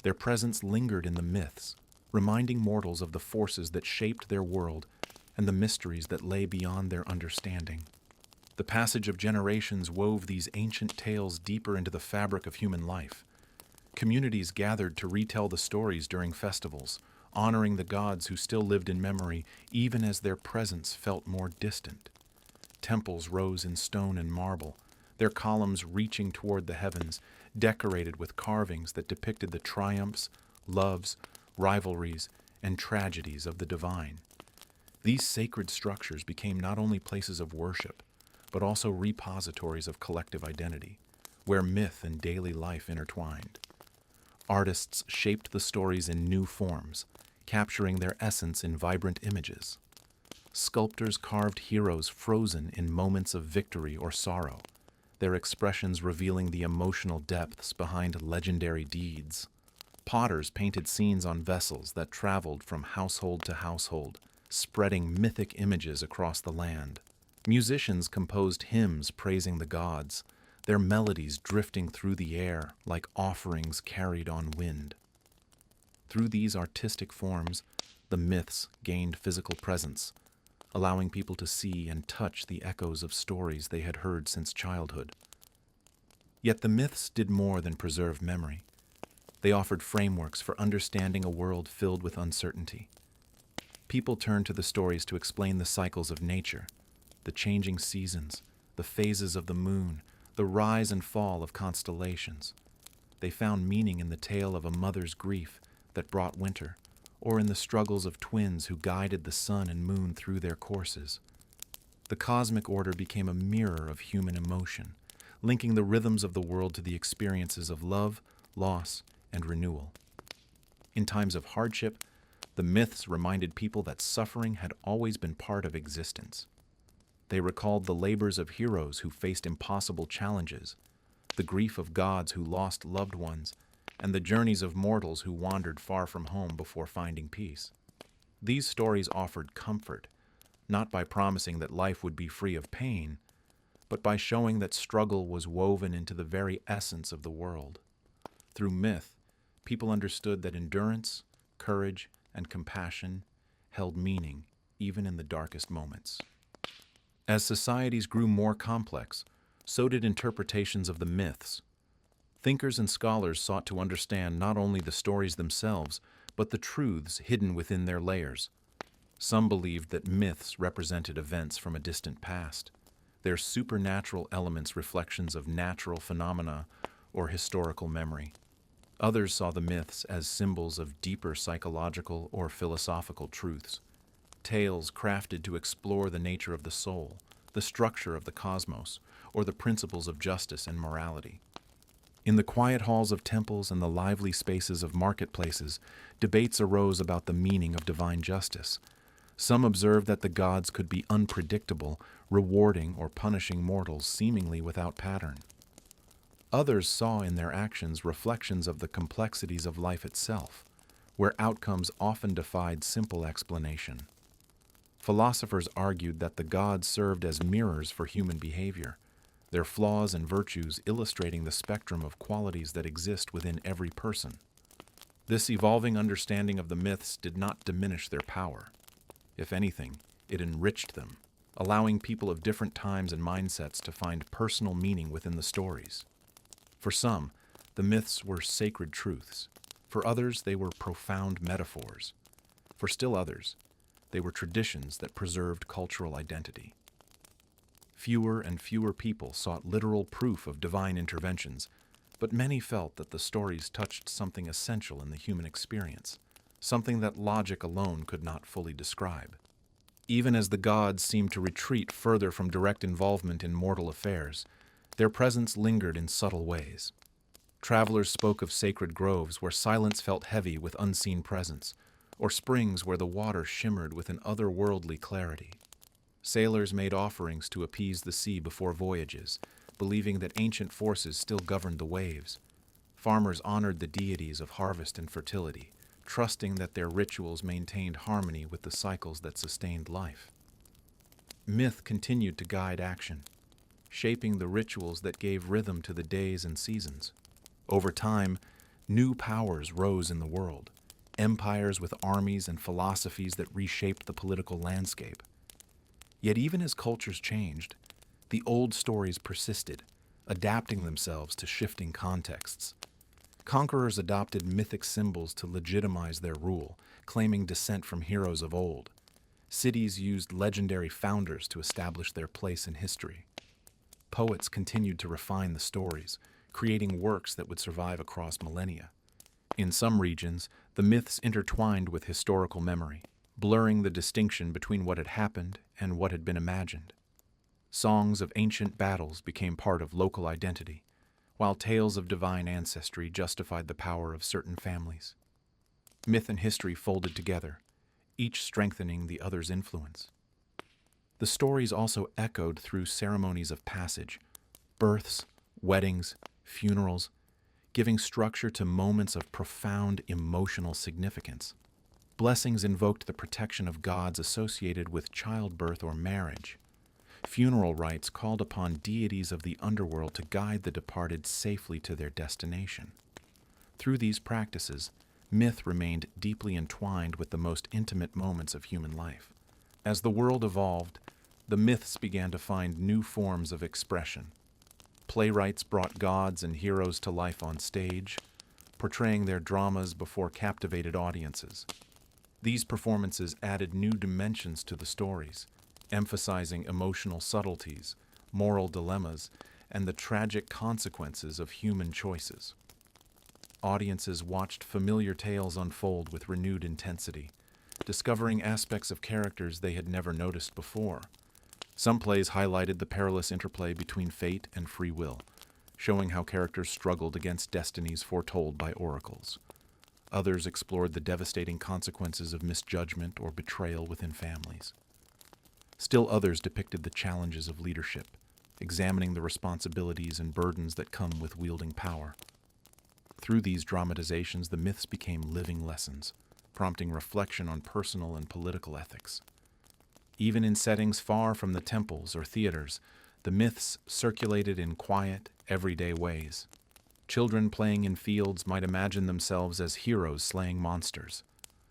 their presence lingered in the myths, reminding mortals of the forces that shaped their world and the mysteries that lay beyond their understanding. The passage of generations wove these ancient tales deeper into the fabric of human life. Communities gathered to retell the stories during festivals, honoring the gods who still lived in memory even as their presence felt more distant. Temples rose in stone and marble, their columns reaching toward the heavens, decorated with carvings that depicted the triumphs, loves, rivalries, and tragedies of the divine. These sacred structures became not only places of worship, but also repositories of collective identity, where myth and daily life intertwined. Artists shaped the stories in new forms, capturing their essence in vibrant images. Sculptors carved heroes frozen in moments of victory or sorrow, their expressions revealing the emotional depths behind legendary deeds. Potters painted scenes on vessels that traveled from household to household, spreading mythic images across the land. Musicians composed hymns praising the gods, their melodies drifting through the air like offerings carried on wind. Through these artistic forms, the myths gained physical presence, allowing people to see and touch the echoes of stories they had heard since childhood. Yet the myths did more than preserve memory. They offered frameworks for understanding a world filled with uncertainty. People turned to the stories to explain the cycles of nature, the changing seasons, the phases of the moon, the rise and fall of constellations. They found meaning in the tale of a mother's grief that brought winter, or in the struggles of twins who guided the sun and moon through their courses. The cosmic order became a mirror of human emotion, linking the rhythms of the world to the experiences of love, loss, and renewal. In times of hardship, the myths reminded people that suffering had always been part of existence. They recalled the labors of heroes who faced impossible challenges, the grief of gods who lost loved ones, and the journeys of mortals who wandered far from home before finding peace. These stories offered comfort, not by promising that life would be free of pain, but by showing that struggle was woven into the very essence of the world. Through myth, people understood that endurance, courage, and compassion held meaning even in the darkest moments. As societies grew more complex, so did interpretations of the myths. Thinkers and scholars sought to understand not only the stories themselves, but the truths hidden within their layers. Some believed that myths represented events from a distant past, their supernatural elements reflections of natural phenomena or historical memory. Others saw the myths as symbols of deeper psychological or philosophical truths, tales crafted to explore the nature of the soul, the structure of the cosmos, or the principles of justice and morality. In the quiet halls of temples and the lively spaces of marketplaces, debates arose about the meaning of divine justice. Some observed that the gods could be unpredictable, rewarding or punishing mortals seemingly without pattern. Others saw in their actions reflections of the complexities of life itself, where outcomes often defied simple explanation. Philosophers argued that the gods served as mirrors for human behavior, their flaws and virtues illustrating the spectrum of qualities that exist within every person. This evolving understanding of the myths did not diminish their power. If anything, it enriched them, allowing people of different times and mindsets to find personal meaning within the stories. For some, the myths were sacred truths. For others, they were profound metaphors. For still others, they were traditions that preserved cultural identity. Fewer and fewer people sought literal proof of divine interventions, but many felt that the stories touched something essential in the human experience, something that logic alone could not fully describe. Even as the gods seemed to retreat further from direct involvement in mortal affairs, their presence lingered in subtle ways. Travelers spoke of sacred groves where silence felt heavy with unseen presence, or springs where the water shimmered with an otherworldly clarity. Sailors made offerings to appease the sea before voyages, believing that ancient forces still governed the waves. Farmers honored the deities of harvest and fertility, trusting that their rituals maintained harmony with the cycles that sustained life. Myth continued to guide action, shaping the rituals that gave rhythm to the days and seasons. Over time, new powers rose in the world, empires with armies and philosophies that reshaped the political landscape. Yet even as cultures changed, the old stories persisted, adapting themselves to shifting contexts. Conquerors adopted mythic symbols to legitimize their rule, claiming descent from heroes of old. Cities used legendary founders to establish their place in history. Poets continued to refine the stories, creating works that would survive across millennia. In some regions, the myths intertwined with historical memory, blurring the distinction between what had happened and what had been imagined. Songs of ancient battles became part of local identity, while tales of divine ancestry justified the power of certain families. Myth and history folded together, each strengthening the other's influence. The stories also echoed through ceremonies of passage, births, weddings, funerals, giving structure to moments of profound emotional significance. Blessings invoked the protection of gods associated with childbirth or marriage. Funeral rites called upon deities of the underworld to guide the departed safely to their destination. Through these practices, myth remained deeply entwined with the most intimate moments of human life. As the world evolved, the myths began to find new forms of expression. Playwrights brought gods and heroes to life on stage, portraying their dramas before captivated audiences. These performances added new dimensions to the stories, emphasizing emotional subtleties, moral dilemmas, and the tragic consequences of human choices. Audiences watched familiar tales unfold with renewed intensity, discovering aspects of characters they had never noticed before. Some plays highlighted the perilous interplay between fate and free will, showing how characters struggled against destinies foretold by oracles. Others explored the devastating consequences of misjudgment or betrayal within families. Still others depicted the challenges of leadership, examining the responsibilities and burdens that come with wielding power. Through these dramatizations, the myths became living lessons, prompting reflection on personal and political ethics. Even in settings far from the temples or theaters, the myths circulated in quiet, everyday ways. Children playing in fields might imagine themselves as heroes slaying monsters.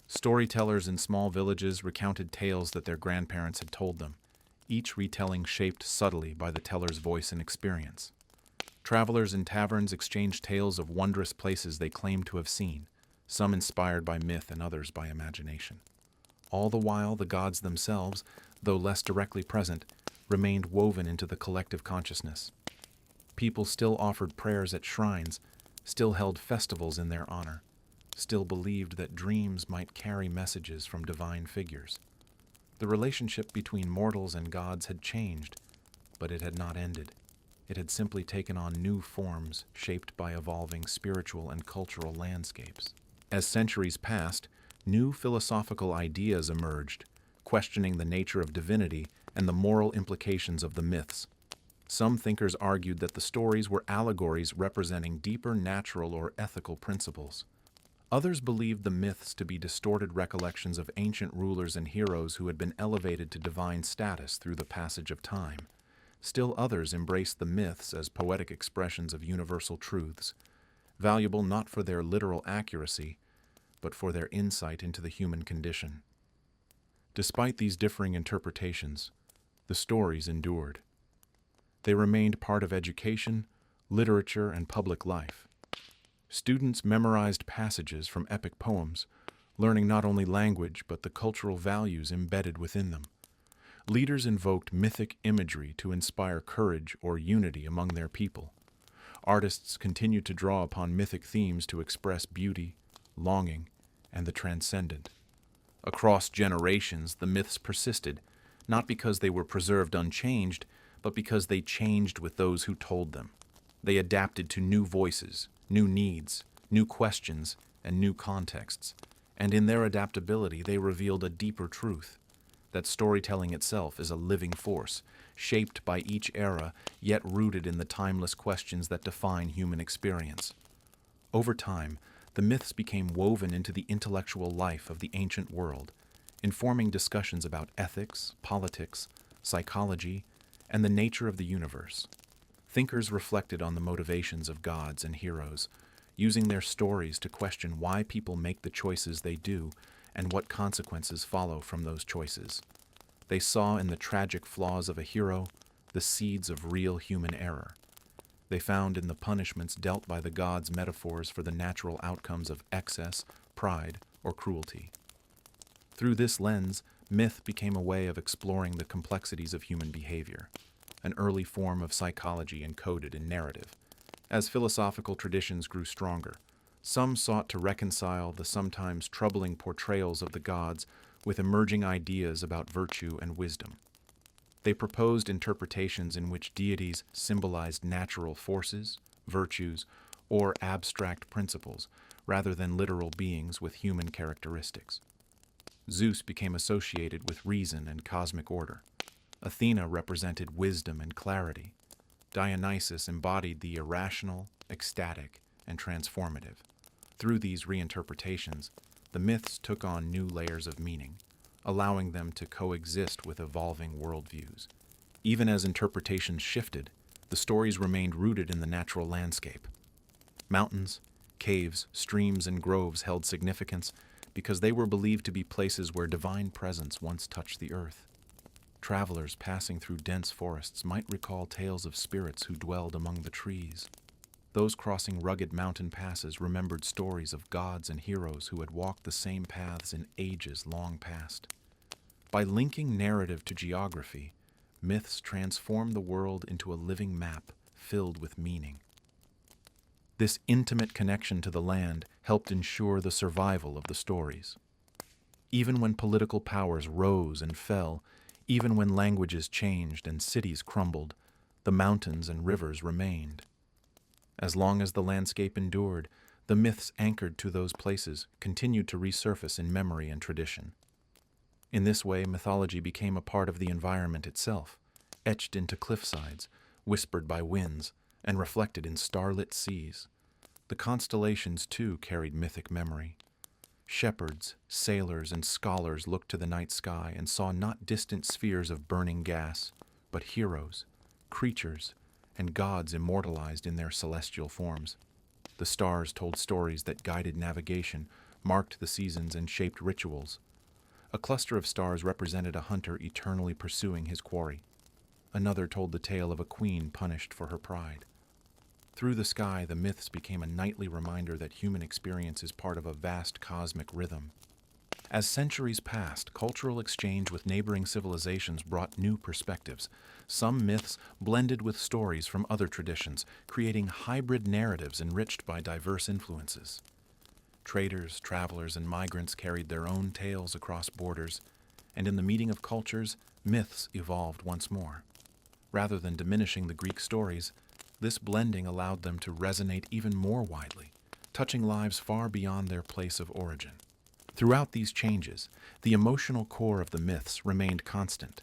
Storytellers in small villages recounted tales that their grandparents had told them, each retelling shaped subtly by the teller's voice and experience. Travelers in taverns exchanged tales of wondrous places they claimed to have seen, some inspired by myth and others by imagination. All the while, the gods themselves, though less directly present, remained woven into the collective consciousness. People still offered prayers at shrines, still held festivals in their honor, still believed that dreams might carry messages from divine figures. The relationship between mortals and gods had changed, but it had not ended. It had simply taken on new forms shaped by evolving spiritual and cultural landscapes. As centuries passed, new philosophical ideas emerged, questioning the nature of divinity and the moral implications of the myths. Some thinkers argued that the stories were allegories representing deeper natural or ethical principles. Others believed the myths to be distorted recollections of ancient rulers and heroes who had been elevated to divine status through the passage of time. Still others embraced the myths as poetic expressions of universal truths, valuable not for their literal accuracy, but for their insight into the human condition. Despite these differing interpretations, the stories endured. They remained part of education, literature, and public life. Students memorized passages from epic poems, learning not only language but the cultural values embedded within them. Leaders invoked mythic imagery to inspire courage or unity among their people. Artists continued to draw upon mythic themes to express beauty, longing, and the transcendent. Across generations, the myths persisted, not because they were preserved unchanged, but because they changed with those who told them. They adapted to new voices, new needs, new questions, and new contexts, and in their adaptability they revealed a deeper truth, that storytelling itself is a living force, shaped by each era, yet rooted in the timeless questions that define human experience. Over time, the myths became woven into the intellectual life of the ancient world, informing discussions about ethics, politics, psychology, and the nature of the universe. Thinkers reflected on the motivations of gods and heroes, using their stories to question why people make the choices they do and what consequences follow from those choices. They saw in the tragic flaws of a hero the seeds of real human error. They found in the punishments dealt by the gods metaphors for the natural outcomes of excess, pride, or cruelty. Through this lens, myth became a way of exploring the complexities of human behavior, an early form of psychology encoded in narrative. As philosophical traditions grew stronger, some sought to reconcile the sometimes troubling portrayals of the gods with emerging ideas about virtue and wisdom. They proposed interpretations in which deities symbolized natural forces, virtues, or abstract principles, rather than literal beings with human characteristics. Zeus became associated with reason and cosmic order. Athena represented wisdom and clarity. Dionysus embodied the irrational, ecstatic, and transformative. Through these reinterpretations, the myths took on new layers of meaning, allowing them to coexist with evolving worldviews. Even as interpretations shifted, the stories remained rooted in the natural landscape. Mountains, Caves, streams, and groves held significance because they were believed to be places where divine presence once touched the earth. Travelers passing through dense forests might recall tales of spirits who dwelled among the trees. Those crossing rugged mountain passes remembered stories of gods and heroes who had walked the same paths in ages long past. By linking narrative to geography, myths transform the world into a living map filled with meaning. This intimate connection to the land helped ensure the survival of the stories. Even when political powers rose and fell, even when languages changed and cities crumbled, the mountains and rivers remained. As long as the landscape endured, the myths anchored to those places continued to resurface in memory and tradition. In this way, mythology became a part of the environment itself, etched into cliffsides, whispered by winds, and reflected in starlit seas. The constellations, too, carried mythic memory. Shepherds, sailors, and scholars looked to the night sky and saw not distant spheres of burning gas, but heroes, creatures, and gods immortalized in their celestial forms. The stars told stories that guided navigation, marked the seasons, and shaped rituals. A cluster of stars represented a hunter eternally pursuing his quarry. Another told the tale of a queen punished for her pride. Through the sky, the myths became a nightly reminder that human experience is part of a vast cosmic rhythm. As centuries passed, cultural exchange with neighboring civilizations brought new perspectives. Some myths blended with stories from other traditions, creating hybrid narratives enriched by diverse influences. Traders, travelers, and migrants carried their own tales across borders, and in the meeting of cultures, myths evolved once more. Rather than diminishing the Greek stories, this blending allowed them to resonate even more widely, touching lives far beyond their place of origin. Throughout these changes, the emotional core of the myths remained constant.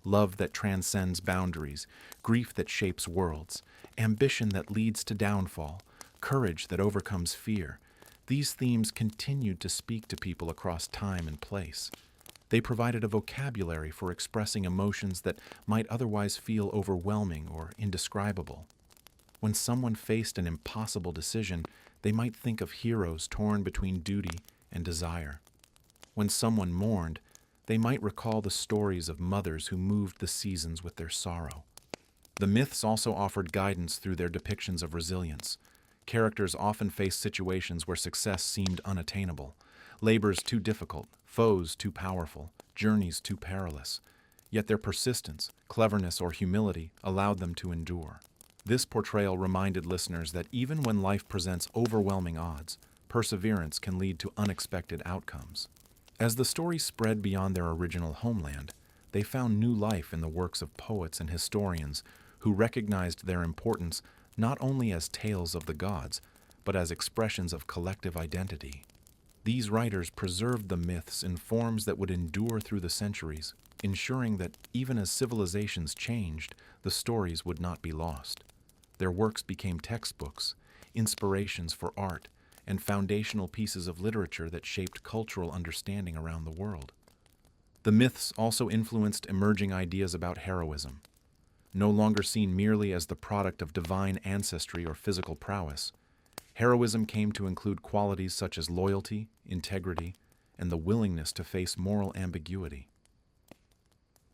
Love that transcends boundaries, grief that shapes worlds, ambition that leads to downfall, courage that overcomes fear. These themes continued to speak to people across time and place. They provided a vocabulary for expressing emotions that might otherwise feel overwhelming or indescribable. When someone faced an impossible decision, they might think of heroes torn between duty and desire. When someone mourned, they might recall the stories of mothers who moved the seasons with their sorrow. The myths also offered guidance through their depictions of resilience. Characters often faced situations where success seemed unattainable, labors too difficult, foes too powerful, journeys too perilous. Yet their persistence, cleverness, or humility allowed them to endure. This portrayal reminded listeners that even when life presents overwhelming odds, perseverance can lead to unexpected outcomes. As the stories spread beyond their original homeland, they found new life in the works of poets and historians who recognized their importance not only as tales of the gods, but as expressions of collective identity. These writers preserved the myths in forms that would endure through the centuries, ensuring that even as civilizations changed, the stories would not be lost. Their works became textbooks, inspirations for art, and foundational pieces of literature that shaped cultural understanding around the world. The myths also influenced emerging ideas about heroism. No longer seen merely as the product of divine ancestry or physical prowess, heroism came to include qualities such as loyalty, integrity, and the willingness to face moral ambiguity.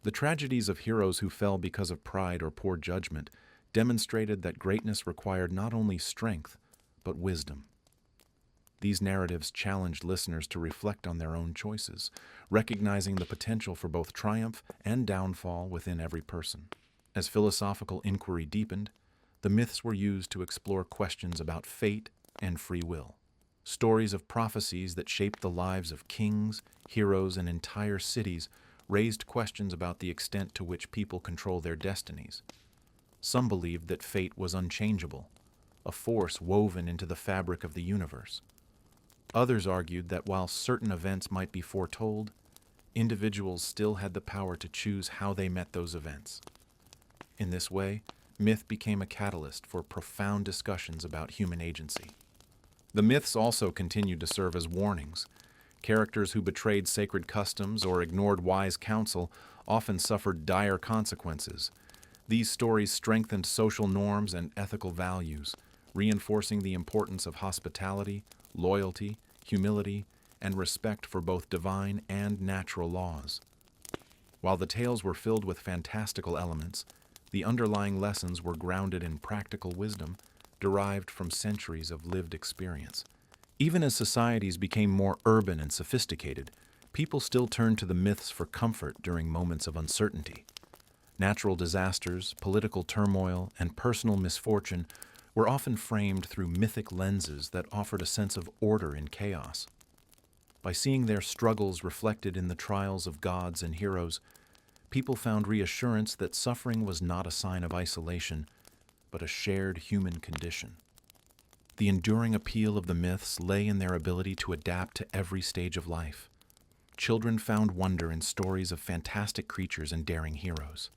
The tragedies of heroes who fell because of pride or poor judgment demonstrated that greatness required not only strength, but wisdom. These narratives challenged listeners to reflect on their own choices, recognizing the potential for both triumph and downfall within every person. As philosophical inquiry deepened, the myths were used to explore questions about fate and free will. Stories of prophecies that shaped the lives of kings, heroes, and entire cities raised questions about the extent to which people control their destinies. Some believed that fate was unchangeable, a force woven into the fabric of the universe. Others argued that while certain events might be foretold, individuals still had the power to choose how they met those events. In this way, myth became a catalyst for profound discussions about human agency. The myths also continued to serve as warnings. Characters who betrayed sacred customs or ignored wise counsel often suffered dire consequences. These stories strengthened social norms and ethical values, reinforcing the importance of hospitality, loyalty, humility, and respect for both divine and natural laws. While the tales were filled with fantastical elements, the underlying lessons were grounded in practical wisdom derived from centuries of lived experience. Even as societies became more urban and sophisticated, people still turned to the myths for comfort during moments of uncertainty. Natural disasters, political turmoil, and personal misfortune were often framed through mythic lenses that offered a sense of order in chaos. By seeing their struggles reflected in the trials of gods and heroes, people found reassurance that suffering was not a sign of isolation, but a shared human condition. The enduring appeal of the myths lay in their ability to adapt to every stage of life. Children found wonder in stories of fantastic creatures and daring heroes.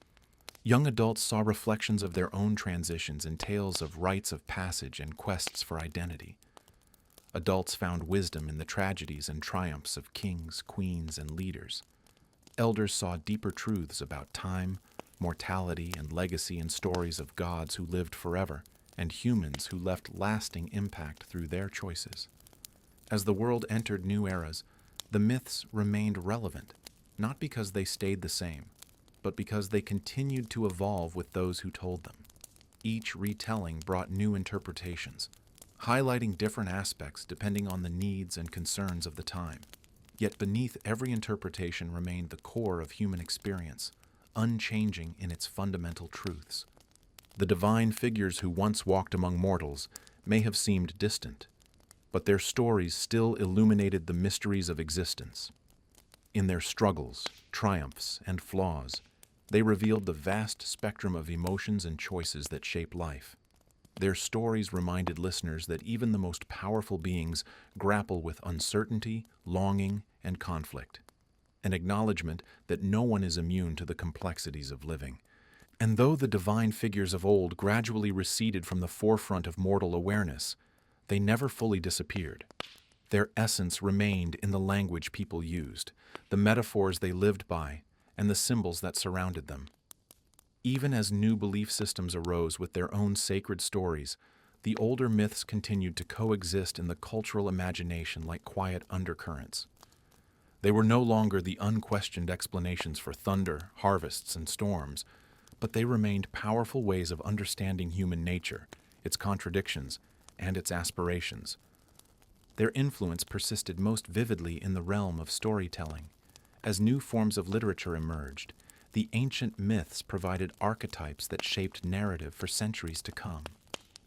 Young adults saw reflections of their own transitions in tales of rites of passage and quests for identity. Adults found wisdom in the tragedies and triumphs of kings, queens, and leaders. Elders saw deeper truths about time, mortality, and legacy in stories of gods who lived forever and humans who left lasting impact through their choices. As the world entered new eras, the myths remained relevant, not because they stayed the same, but because they continued to evolve with those who told them. Each retelling brought new interpretations, highlighting different aspects depending on the needs and concerns of the time. Yet beneath every interpretation remained the core of human experience, unchanging in its fundamental truths. The divine figures who once walked among mortals may have seemed distant, but their stories still illuminated the mysteries of existence. In their struggles, triumphs, and flaws, they revealed the vast spectrum of emotions and choices that shape life. Their stories reminded listeners that even the most powerful beings grapple with uncertainty, longing, and conflict, an acknowledgement that no one is immune to the complexities of living. And though the divine figures of old gradually receded from the forefront of mortal awareness, they never fully disappeared. Their essence remained in the language people used, the metaphors they lived by, and the symbols that surrounded them. Even as new belief systems arose with their own sacred stories, the older myths continued to coexist in the cultural imagination like quiet undercurrents. They were no longer the unquestioned explanations for thunder, harvests, and storms, but they remained powerful ways of understanding human nature, its contradictions, and its aspirations. Their influence persisted most vividly in the realm of storytelling. As new forms of literature emerged, the ancient myths provided archetypes that shaped narrative for centuries to come.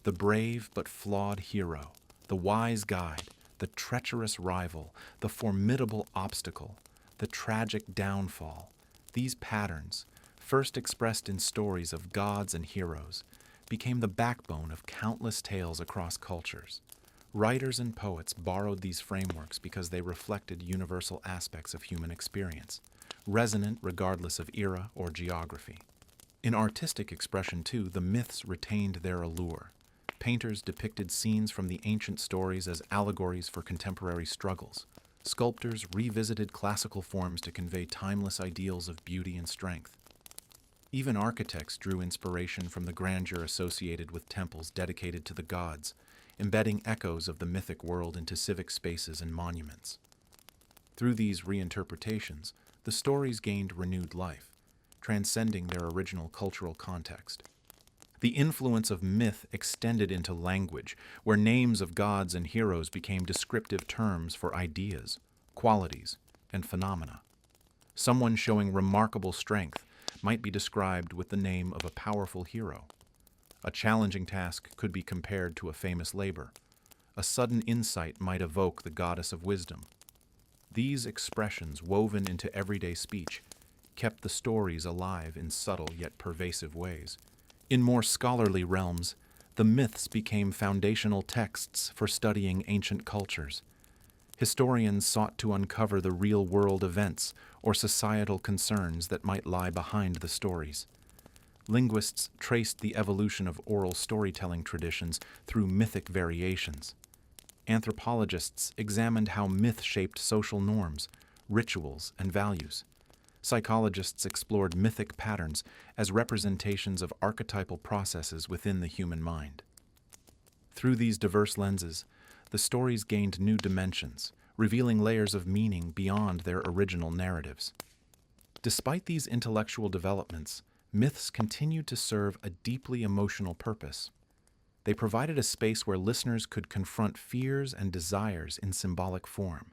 The brave but flawed hero, the wise guide, the treacherous rival, the formidable obstacle, the tragic downfall. These patterns, first expressed in stories of gods and heroes, became the backbone of countless tales across cultures. Writers and poets borrowed these frameworks because they reflected universal aspects of human experience, resonant regardless of era or geography. In artistic expression, too, the myths retained their allure. Painters depicted scenes from the ancient stories as allegories for contemporary struggles. Sculptors revisited classical forms to convey timeless ideals of beauty and strength. Even architects drew inspiration from the grandeur associated with temples dedicated to the gods, embedding echoes of the mythic world into civic spaces and monuments. Through these reinterpretations, the stories gained renewed life, transcending their original cultural context. The influence of myth extended into language, where names of gods and heroes became descriptive terms for ideas, qualities, and phenomena. Someone showing remarkable strength might be described with the name of a powerful hero. A challenging task could be compared to a famous labor. A sudden insight might evoke the goddess of wisdom. These expressions, woven into everyday speech, kept the stories alive in subtle yet pervasive ways. In more scholarly realms, the myths became foundational texts for studying ancient cultures. Historians sought to uncover the real-world events or societal concerns that might lie behind the stories. Linguists traced the evolution of oral storytelling traditions through mythic variations. Anthropologists examined how myth shaped social norms, rituals, and values. Psychologists explored mythic patterns as representations of archetypal processes within the human mind. Through these diverse lenses, the stories gained new dimensions, revealing layers of meaning beyond their original narratives. Despite these intellectual developments, myths continued to serve a deeply emotional purpose. They provided a space where listeners could confront fears and desires in symbolic form.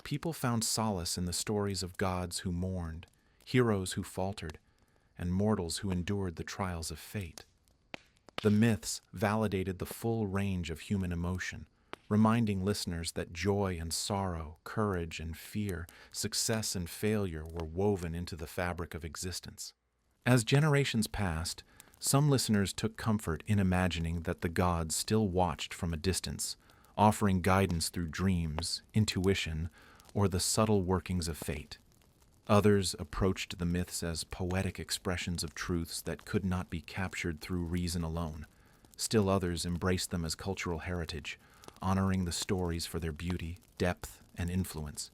People found solace in the stories of gods who mourned, heroes who faltered, and mortals who endured the trials of fate. The myths validated the full range of human emotion, reminding listeners that joy and sorrow, courage and fear, success and failure were woven into the fabric of existence. As generations passed, some listeners took comfort in imagining that the gods still watched from a distance, offering guidance through dreams, intuition, or the subtle workings of fate. Others approached the myths as poetic expressions of truths that could not be captured through reason alone. Still others embraced them as cultural heritage, honoring the stories for their beauty, depth, and influence.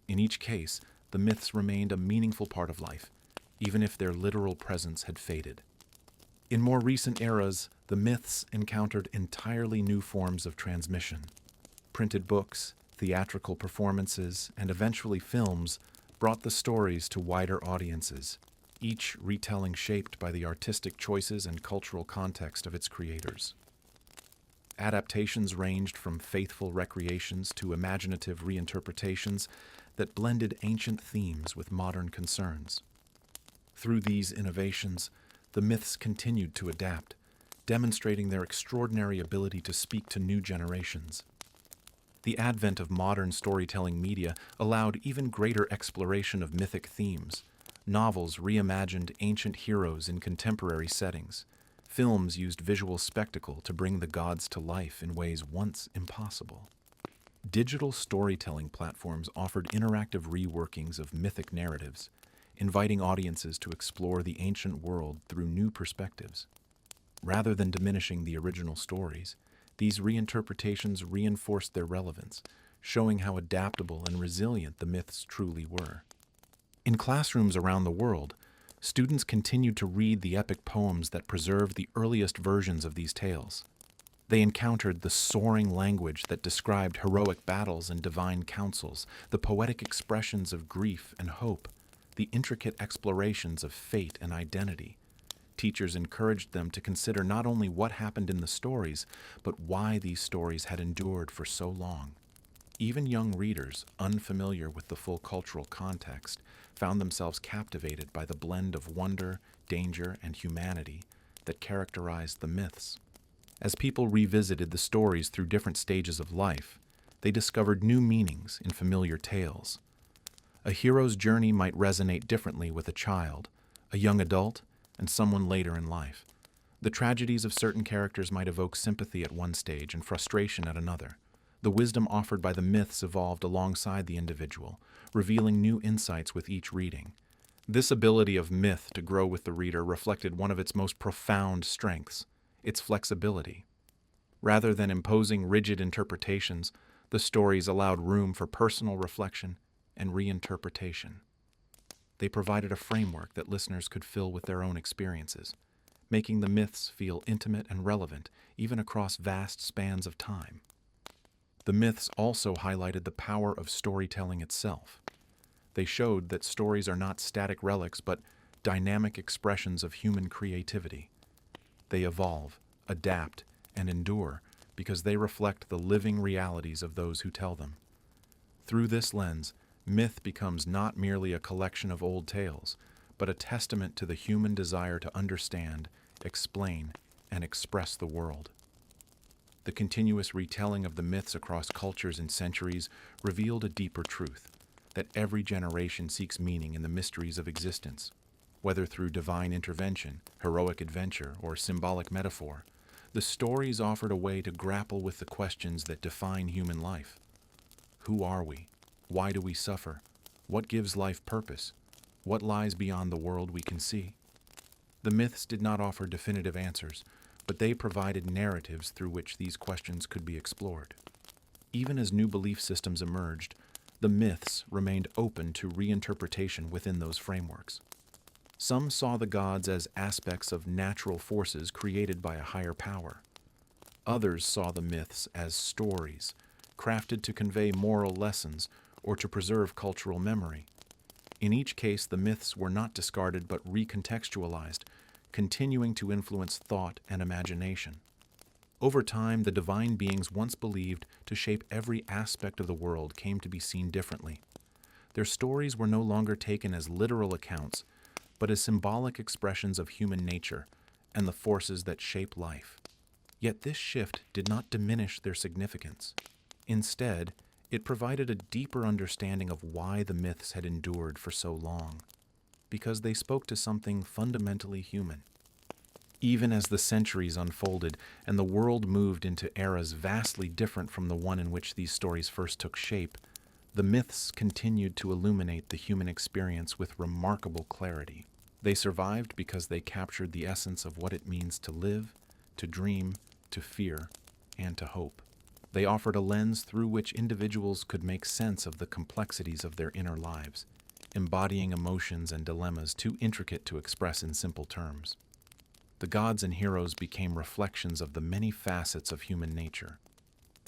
In each case, the myths remained a meaningful part of life, even if their literal presence had faded. In more recent eras, the myths encountered entirely new forms of transmission. Printed books, theatrical performances, and eventually films brought the stories to wider audiences, each retelling shaped by the artistic choices and cultural context of its creators. Adaptations ranged from faithful recreations to imaginative reinterpretations that blended ancient themes with modern concerns. Through these innovations, the myths continued to adapt, demonstrating their extraordinary ability to speak to new generations. The advent of modern storytelling media allowed even greater exploration of mythic themes. Novels reimagined ancient heroes in contemporary settings. Films used visual spectacle to bring the gods to life in ways once impossible. Digital storytelling platforms offered interactive reworkings of mythic narratives, inviting audiences to explore the ancient world through new perspectives. Rather than diminishing the original stories, these reinterpretations reinforced their relevance, showing how adaptable and resilient the myths truly were. In classrooms around the world, students continued to read the epic poems that preserved the earliest versions of these tales. They encountered the soaring language that described heroic battles and divine counsels, the poetic expressions of grief and hope, the intricate explorations of fate and identity. Teachers encouraged them to consider not only what happened in the stories, but why these stories had endured for so long. Even young readers, unfamiliar with the full cultural context, found themselves captivated by the blend of wonder, danger, and humanity that characterized the myths. As people revisited the stories through different stages of life, they discovered new meanings in familiar tales. A hero's journey might resonate differently with a child, a young adult, and someone later in life. The tragedies of certain characters might evoke sympathy at one stage and frustration at another. The wisdom offered by the myths evolved alongside the individual, revealing new insights with each reading. This ability of myth to grow with the reader reflected one of its most profound strengths, its flexibility. Rather than imposing rigid interpretations, the stories allowed room for personal reflection and reinterpretation. They provided a framework that listeners could fill with their own experiences, making the myths feel intimate and relevant even across vast spans of time. The myths also highlighted the power of storytelling itself. They showed that stories are not static relics but dynamic expressions of human creativity. They evolve, adapt, and endure because they reflect the living realities of those who tell them. Through this lens, myth becomes not merely a collection of old tales, but a testament to the human desire to understand, explain, and express the world. The continuous retelling of the myths across cultures and centuries revealed a deeper truth, that every generation seeks meaning in the mysteries of existence. Whether through divine intervention, heroic adventure, or symbolic metaphor, the stories offered a way to grapple with the questions that define human life. Who are we? Why do we suffer? What gives life purpose? What lies beyond the world we can see? The myths did not offer definitive answers, but they provided narratives through which these questions could be explored. Even as new belief systems emerged, the myths remained open to reinterpretation within those frameworks. Some saw the gods as aspects of natural forces created by a higher power. Others saw the myths as stories, crafted to convey moral lessons or to preserve cultural memory. In each case, the myths were not discarded but recontextualized, continuing to influence thought and imagination. Over time, the divine beings once believed to shape every aspect of the world came to be seen differently. Their stories were no longer taken as literal accounts, but as symbolic expressions of human nature and the forces that shape life. Yet this shift did not diminish their significance. Instead, it provided a deeper understanding of why the myths had endured for so long, because they spoke to something fundamentally human. Even as the centuries unfolded and the world moved into eras vastly different from the one in which these stories first took shape, the myths continued to illuminate the human experience with remarkable clarity. They survived because they captured the essence of what it means to live, to dream, to fear, and to hope. They offered a lens through which individuals could make sense of the complexities of their inner lives, embodying emotions and dilemmas too intricate to express in simple terms. The gods and heroes became reflections of the many facets of human nature,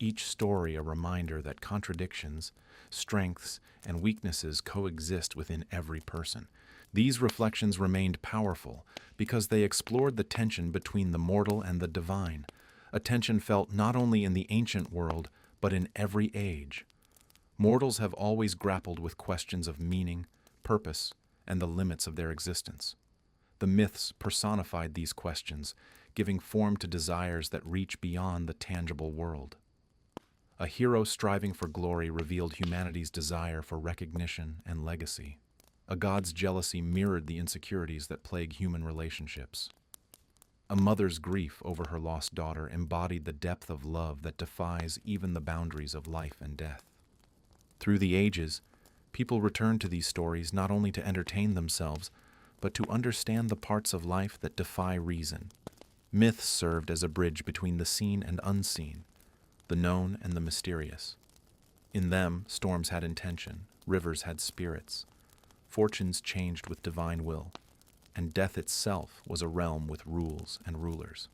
each story a reminder that contradictions, strengths, and weaknesses coexist within every person. These reflections remained powerful because they explored the tension between the mortal and the divine, a tension felt not only in the ancient world, but in every age. Mortals have always grappled with questions of meaning, purpose, and the limits of their existence. The myths personified these questions, giving form to desires that reach beyond the tangible world. A hero striving for glory revealed humanity's desire for recognition and legacy. A god's jealousy mirrored the insecurities that plague human relationships. A mother's grief over her lost daughter embodied the depth of love that defies even the boundaries of life and death. Through the ages, people returned to these stories not only to entertain themselves, but to understand the parts of life that defy reason. Myths served as a bridge between the seen and unseen, the known and the mysterious. In them, storms had intention, rivers had spirits, fortunes changed with divine will, and death itself was a realm with rules and rulers.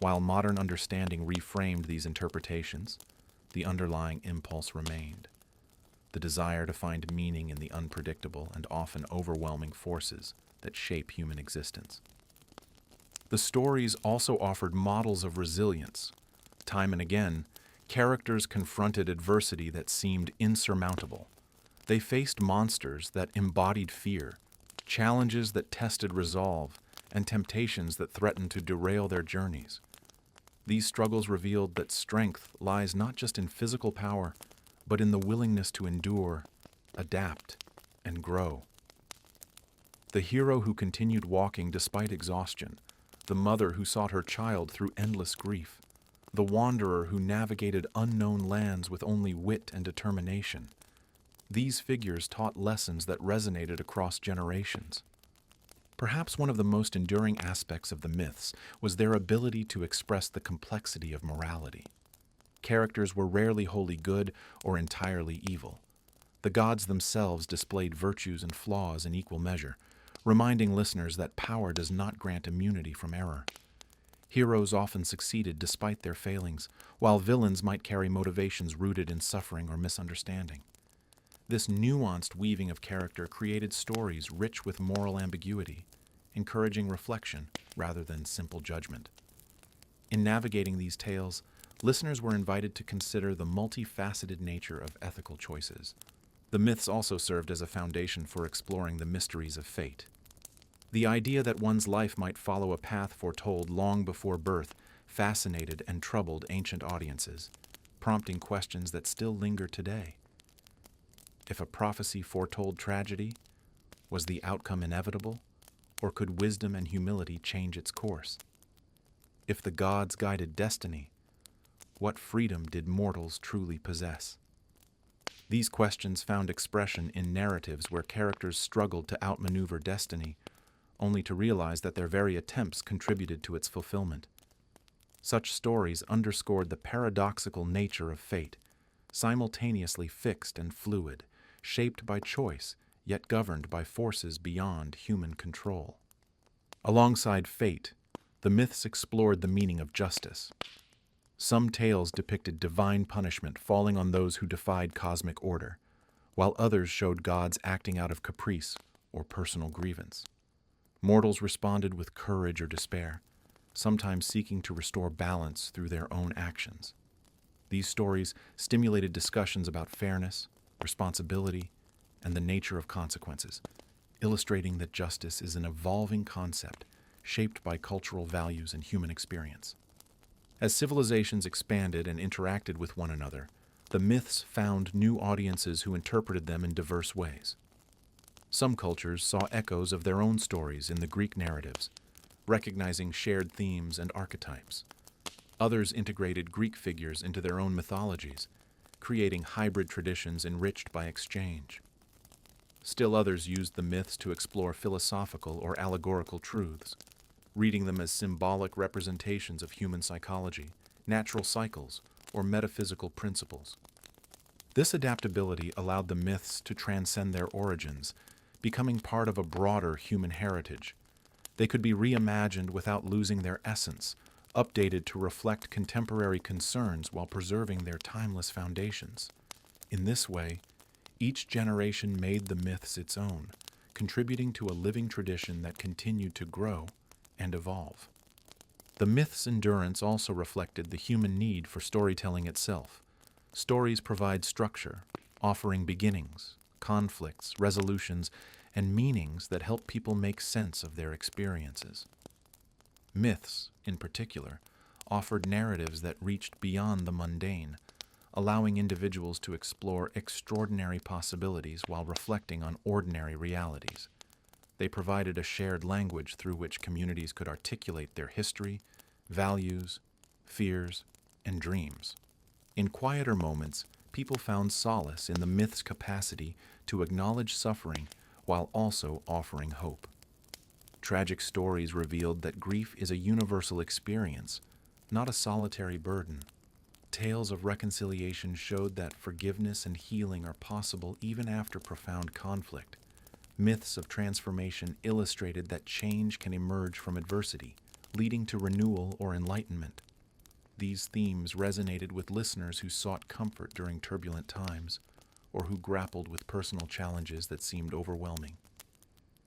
While modern understanding reframed these interpretations, the underlying impulse remained: the desire to find meaning in the unpredictable and often overwhelming forces that shape human existence. The stories also offered models of resilience. Time and again, characters confronted adversity that seemed insurmountable. They faced monsters that embodied fear, challenges that tested resolve, and temptations that threatened to derail their journeys. These struggles revealed that strength lies not just in physical power, but in the willingness to endure, adapt, and grow. The hero who continued walking despite exhaustion, the mother who sought her child through endless grief, the wanderer who navigated unknown lands with only wit and determination. These figures taught lessons that resonated across generations. Perhaps one of the most enduring aspects of the myths was their ability to express the complexity of morality. Characters were rarely wholly good or entirely evil. The gods themselves displayed virtues and flaws in equal measure, reminding listeners that power does not grant immunity from error. Heroes often succeeded despite their failings, while villains might carry motivations rooted in suffering or misunderstanding. This nuanced weaving of character created stories rich with moral ambiguity, encouraging reflection rather than simple judgment. In navigating these tales, listeners were invited to consider the multifaceted nature of ethical choices. The myths also served as a foundation for exploring the mysteries of fate. The idea that one's life might follow a path foretold long before birth fascinated and troubled ancient audiences, prompting questions that still linger today. If a prophecy foretold tragedy, was the outcome inevitable, or could wisdom and humility change its course? If the gods guided destiny, what freedom did mortals truly possess? These questions found expression in narratives where characters struggled to outmaneuver destiny, only to realize that their very attempts contributed to its fulfillment. Such stories underscored the paradoxical nature of fate, simultaneously fixed and fluid, shaped by choice, yet governed by forces beyond human control. Alongside fate, the myths explored the meaning of justice. Some tales depicted divine punishment falling on those who defied cosmic order, while others showed gods acting out of caprice or personal grievance. Mortals responded with courage or despair, sometimes seeking to restore balance through their own actions. These stories stimulated discussions about fairness, responsibility, and the nature of consequences, illustrating that justice is an evolving concept shaped by cultural values and human experience. As civilizations expanded and interacted with one another, the myths found new audiences who interpreted them in diverse ways. Some cultures saw echoes of their own stories in the Greek narratives, recognizing shared themes and archetypes. Others integrated Greek figures into their own mythologies, creating hybrid traditions enriched by exchange. Still others used the myths to explore philosophical or allegorical truths, reading them as symbolic representations of human psychology, natural cycles, or metaphysical principles. This adaptability allowed the myths to transcend their origins, becoming part of a broader human heritage. They could be reimagined without losing their essence, updated to reflect contemporary concerns while preserving their timeless foundations. In this way, each generation made the myths its own, contributing to a living tradition that continued to grow and evolve. The myth's endurance also reflected the human need for storytelling itself. Stories provide structure, offering beginnings, conflicts, resolutions, and meanings that help people make sense of their experiences. Myths, in particular, offered narratives that reached beyond the mundane, allowing individuals to explore extraordinary possibilities while reflecting on ordinary realities. They provided a shared language through which communities could articulate their history, values, fears, and dreams. In quieter moments, people found solace in the myth's capacity to acknowledge suffering while also offering hope. Tragic stories revealed that grief is a universal experience, not a solitary burden. Tales of reconciliation showed that forgiveness and healing are possible even after profound conflict. Myths of transformation illustrated that change can emerge from adversity, leading to renewal or enlightenment. These themes resonated with listeners who sought comfort during turbulent times, or who grappled with personal challenges that seemed overwhelming.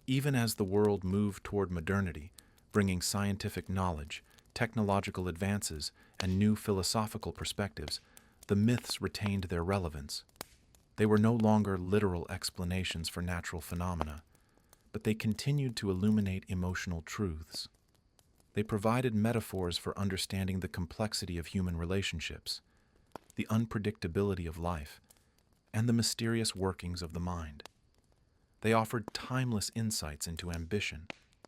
Even as the world moved toward modernity, bringing scientific knowledge, technological advances, and new philosophical perspectives, the myths retained their relevance. They were no longer literal explanations for natural phenomena, but they continued to illuminate emotional truths. They provided metaphors for understanding the complexity of human relationships, the unpredictability of life, and the mysterious workings of the mind. They offered timeless insights into ambition,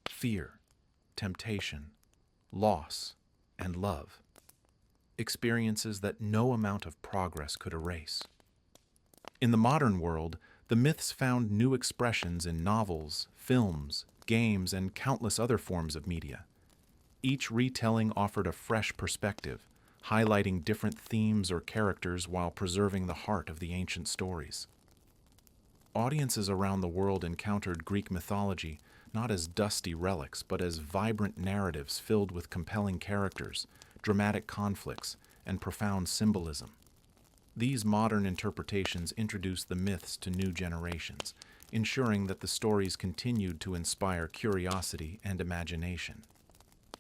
fear, temptation, loss, and love, experiences that no amount of progress could erase. In the modern world, the myths found new expressions in novels, films, games, and countless other forms of media. Each retelling offered a fresh perspective, highlighting different themes or characters while preserving the heart of the ancient stories. Audiences around the world encountered Greek mythology not as dusty relics, but as vibrant narratives filled with compelling characters, dramatic conflicts, and profound symbolism. These modern interpretations introduced the myths to new generations, ensuring that the stories continued to inspire curiosity and imagination.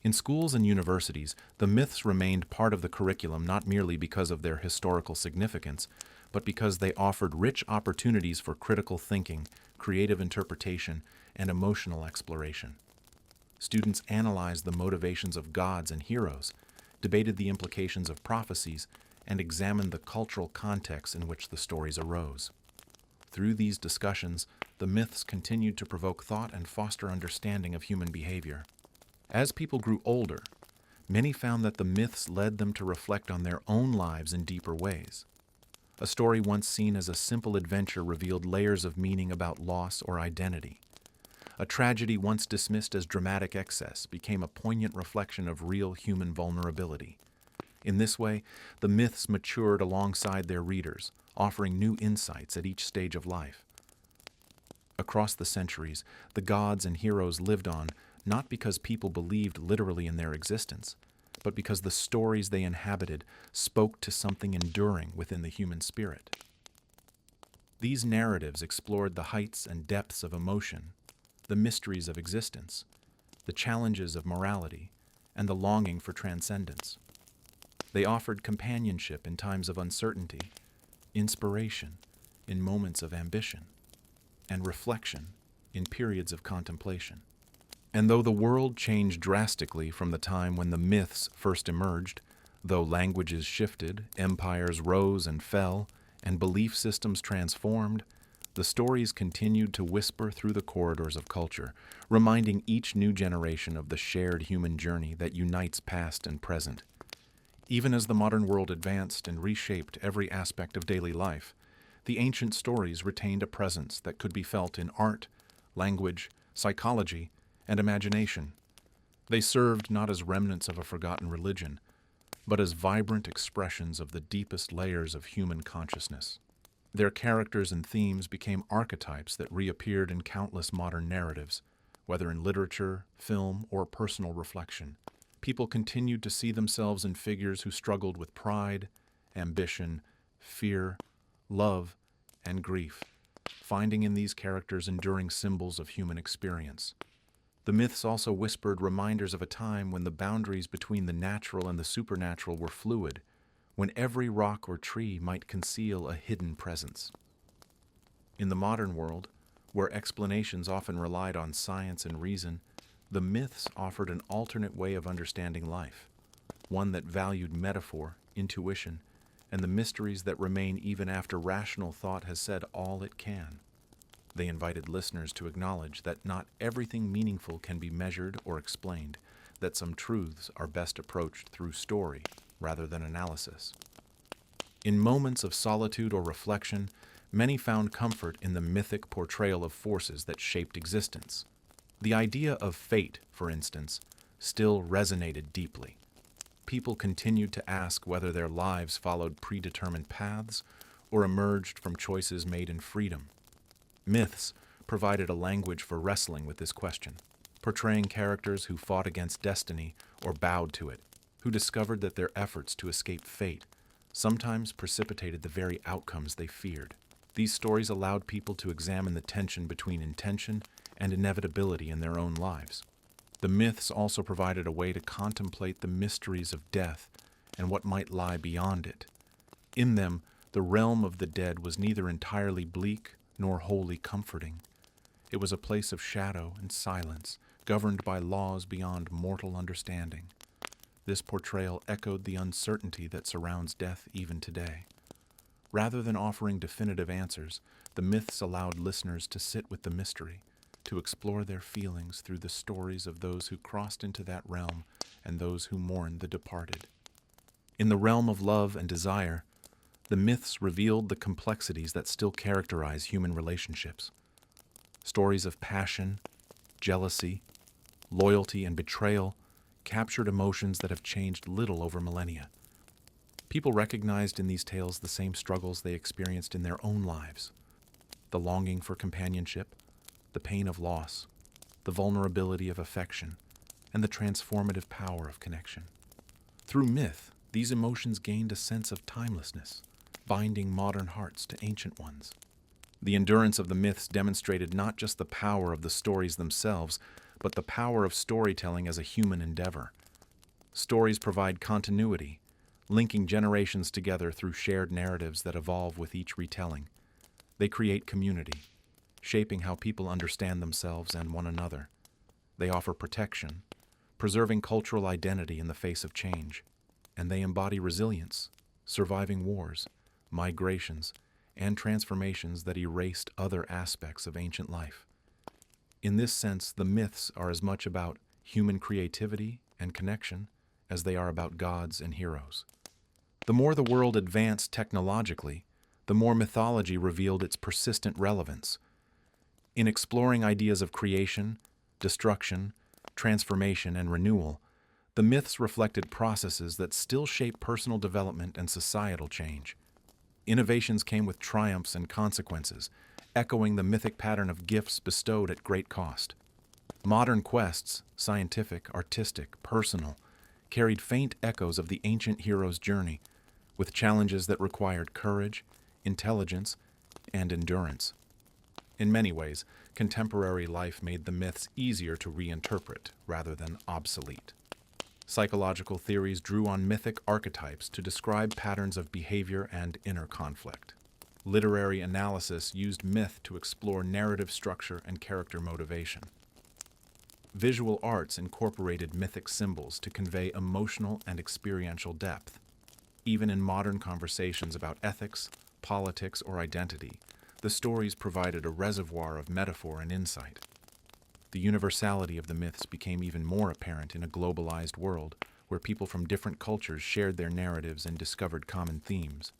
In schools and universities, the myths remained part of the curriculum not merely because of their historical significance, but because they offered rich opportunities for critical thinking, creative interpretation, and emotional exploration. Students analyzed the motivations of gods and heroes, debated the implications of prophecies, and examined the cultural context in which the stories arose. Through these discussions, the myths continued to provoke thought and foster understanding of human behavior. As people grew older, many found that the myths led them to reflect on their own lives in deeper ways. A story once seen as a simple adventure revealed layers of meaning about loss or identity. A tragedy once dismissed as dramatic excess became a poignant reflection of real human vulnerability. In this way, the myths matured alongside their readers, offering new insights at each stage of life. Across the centuries, the gods and heroes lived on not because people believed literally in their existence, but because the stories they inhabited spoke to something enduring within the human spirit. These narratives explored the heights and depths of emotion, the mysteries of existence, the challenges of morality, and the longing for transcendence. They offered companionship in times of uncertainty, inspiration in moments of ambition, and reflection in periods of contemplation. And though the world changed drastically from the time when the myths first emerged, though languages shifted, empires rose and fell, and belief systems transformed, the stories continued to whisper through the corridors of culture, reminding each new generation of the shared human journey that unites past and present. Even as the modern world advanced and reshaped every aspect of daily life, the ancient stories retained a presence that could be felt in art, language, psychology, and imagination. They served not as remnants of a forgotten religion, but as vibrant expressions of the deepest layers of human consciousness. Their characters and themes became archetypes that reappeared in countless modern narratives, whether in literature, film, or personal reflection. People continued to see themselves in figures who struggled with pride, ambition, fear, love, and grief, finding in these characters enduring symbols of human experience. The myths also whispered reminders of a time when the boundaries between the natural and the supernatural were fluid, when every rock or tree might conceal a hidden presence. In the modern world, where explanations often relied on science and reason, the myths offered an alternate way of understanding life, one that valued metaphor, intuition, and the mysteries that remain even after rational thought has said all it can. They invited listeners to acknowledge that not everything meaningful can be measured or explained, that some truths are best approached through story rather than analysis. In moments of solitude or reflection, many found comfort in the mythic portrayal of forces that shaped existence. The idea of fate, for instance, still resonated deeply. People continued to ask whether their lives followed predetermined paths or emerged from choices made in freedom. Myths provided a language for wrestling with this question, portraying characters who fought against destiny or bowed to it, who discovered that their efforts to escape fate sometimes precipitated the very outcomes they feared. These stories allowed people to examine the tension between intention and inevitability in their own lives. The myths also provided a way to contemplate the mysteries of death and what might lie beyond it. In them, the realm of the dead was neither entirely bleak nor wholly comforting. It was a place of shadow and silence, governed by laws beyond mortal understanding. This portrayal echoed the uncertainty that surrounds death even today. Rather than offering definitive answers, the myths allowed listeners to sit with the mystery, to explore their feelings through the stories of those who crossed into that realm and those who mourned the departed. In the realm of love and desire, the myths revealed the complexities that still characterize human relationships. Stories of passion, jealousy, loyalty, and betrayal captured emotions that have changed little over millennia. People recognized in these tales the same struggles they experienced in their own lives: the longing for companionship, the pain of loss, the vulnerability of affection, and the transformative power of connection. Through myth, these emotions gained a sense of timelessness, binding modern hearts to ancient ones. The endurance of the myths demonstrated not just the power of the stories themselves, but the power of storytelling as a human endeavor. Stories provide continuity, linking generations together through shared narratives that evolve with each retelling. They create community, shaping how people understand themselves and one another. They offer protection, preserving cultural identity in the face of change. And they embody resilience, surviving wars, migrations, and transformations that erased other aspects of ancient life. In this sense, the myths are as much about human creativity and connection as they are about gods and heroes. The more the world advanced technologically, the more mythology revealed its persistent relevance. In exploring ideas of creation, destruction, transformation, and renewal, the myths reflected processes that still shape personal development and societal change. Innovations came with triumphs and consequences, echoing the mythic pattern of gifts bestowed at great cost. Modern quests, scientific, artistic, personal, carried faint echoes of the ancient hero's journey, with challenges that required courage, intelligence, and endurance. In many ways, contemporary life made the myths easier to reinterpret rather than obsolete. Psychological theories drew on mythic archetypes to describe patterns of behavior and inner conflict. Literary analysis used myth to explore narrative structure and character motivation. Visual arts incorporated mythic symbols to convey emotional and experiential depth. Even in modern conversations about ethics, politics, or identity, the stories provided a reservoir of metaphor and insight. The universality of the myths became even more apparent in a globalized world, where people from different cultures shared their narratives and discovered common themes.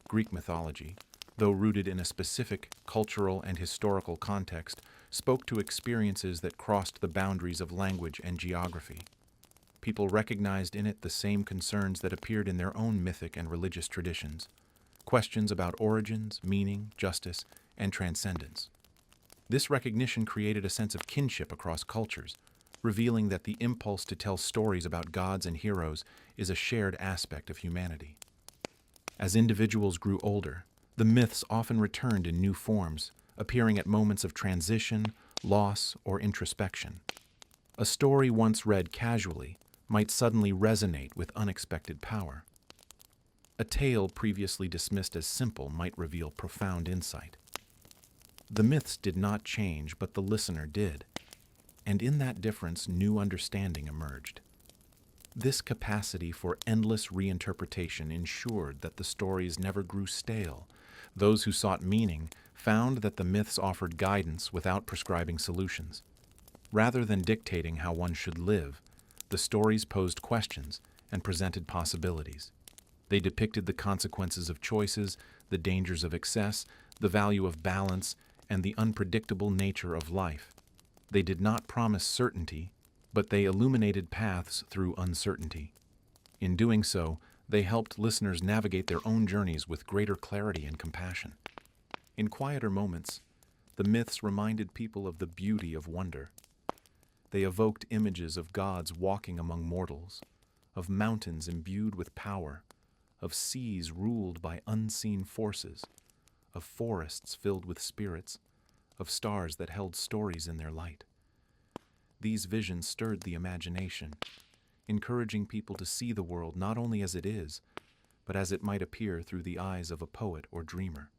Greek mythology, though rooted in a specific cultural and historical context, spoke to experiences that crossed the boundaries of language and geography. People recognized in it the same concerns that appeared in their own mythic and religious traditions: questions about origins, meaning, justice, and transcendence. This recognition created a sense of kinship across cultures, revealing that the impulse to tell stories about gods and heroes is a shared aspect of humanity. As individuals grew older, the myths often returned in new forms, appearing at moments of transition, loss, or introspection. A story once read casually might suddenly resonate with unexpected power. A tale previously dismissed as simple might reveal profound insight. The myths did not change, but the listener did, and in that difference, new understanding emerged. This capacity for endless reinterpretation ensured that the stories never grew stale. Those who sought meaning found that the myths offered guidance without prescribing solutions. Rather than dictating how one should live, the stories posed questions and presented possibilities. They depicted the consequences of choices, the dangers of excess, the value of balance, and the unpredictable nature of life. They did not promise certainty, but they illuminated paths through uncertainty. In doing so, they helped listeners navigate their own journeys with greater clarity and compassion. In quieter moments, the myths reminded people of the beauty of wonder. They evoked images of gods walking among mortals, of mountains imbued with power, of seas ruled by unseen forces, of forests filled with spirits, of stars that held stories in their light. These visions stirred the imagination, encouraging people to see the world not only as it is, but as it might appear through the eyes of a poet or dreamer.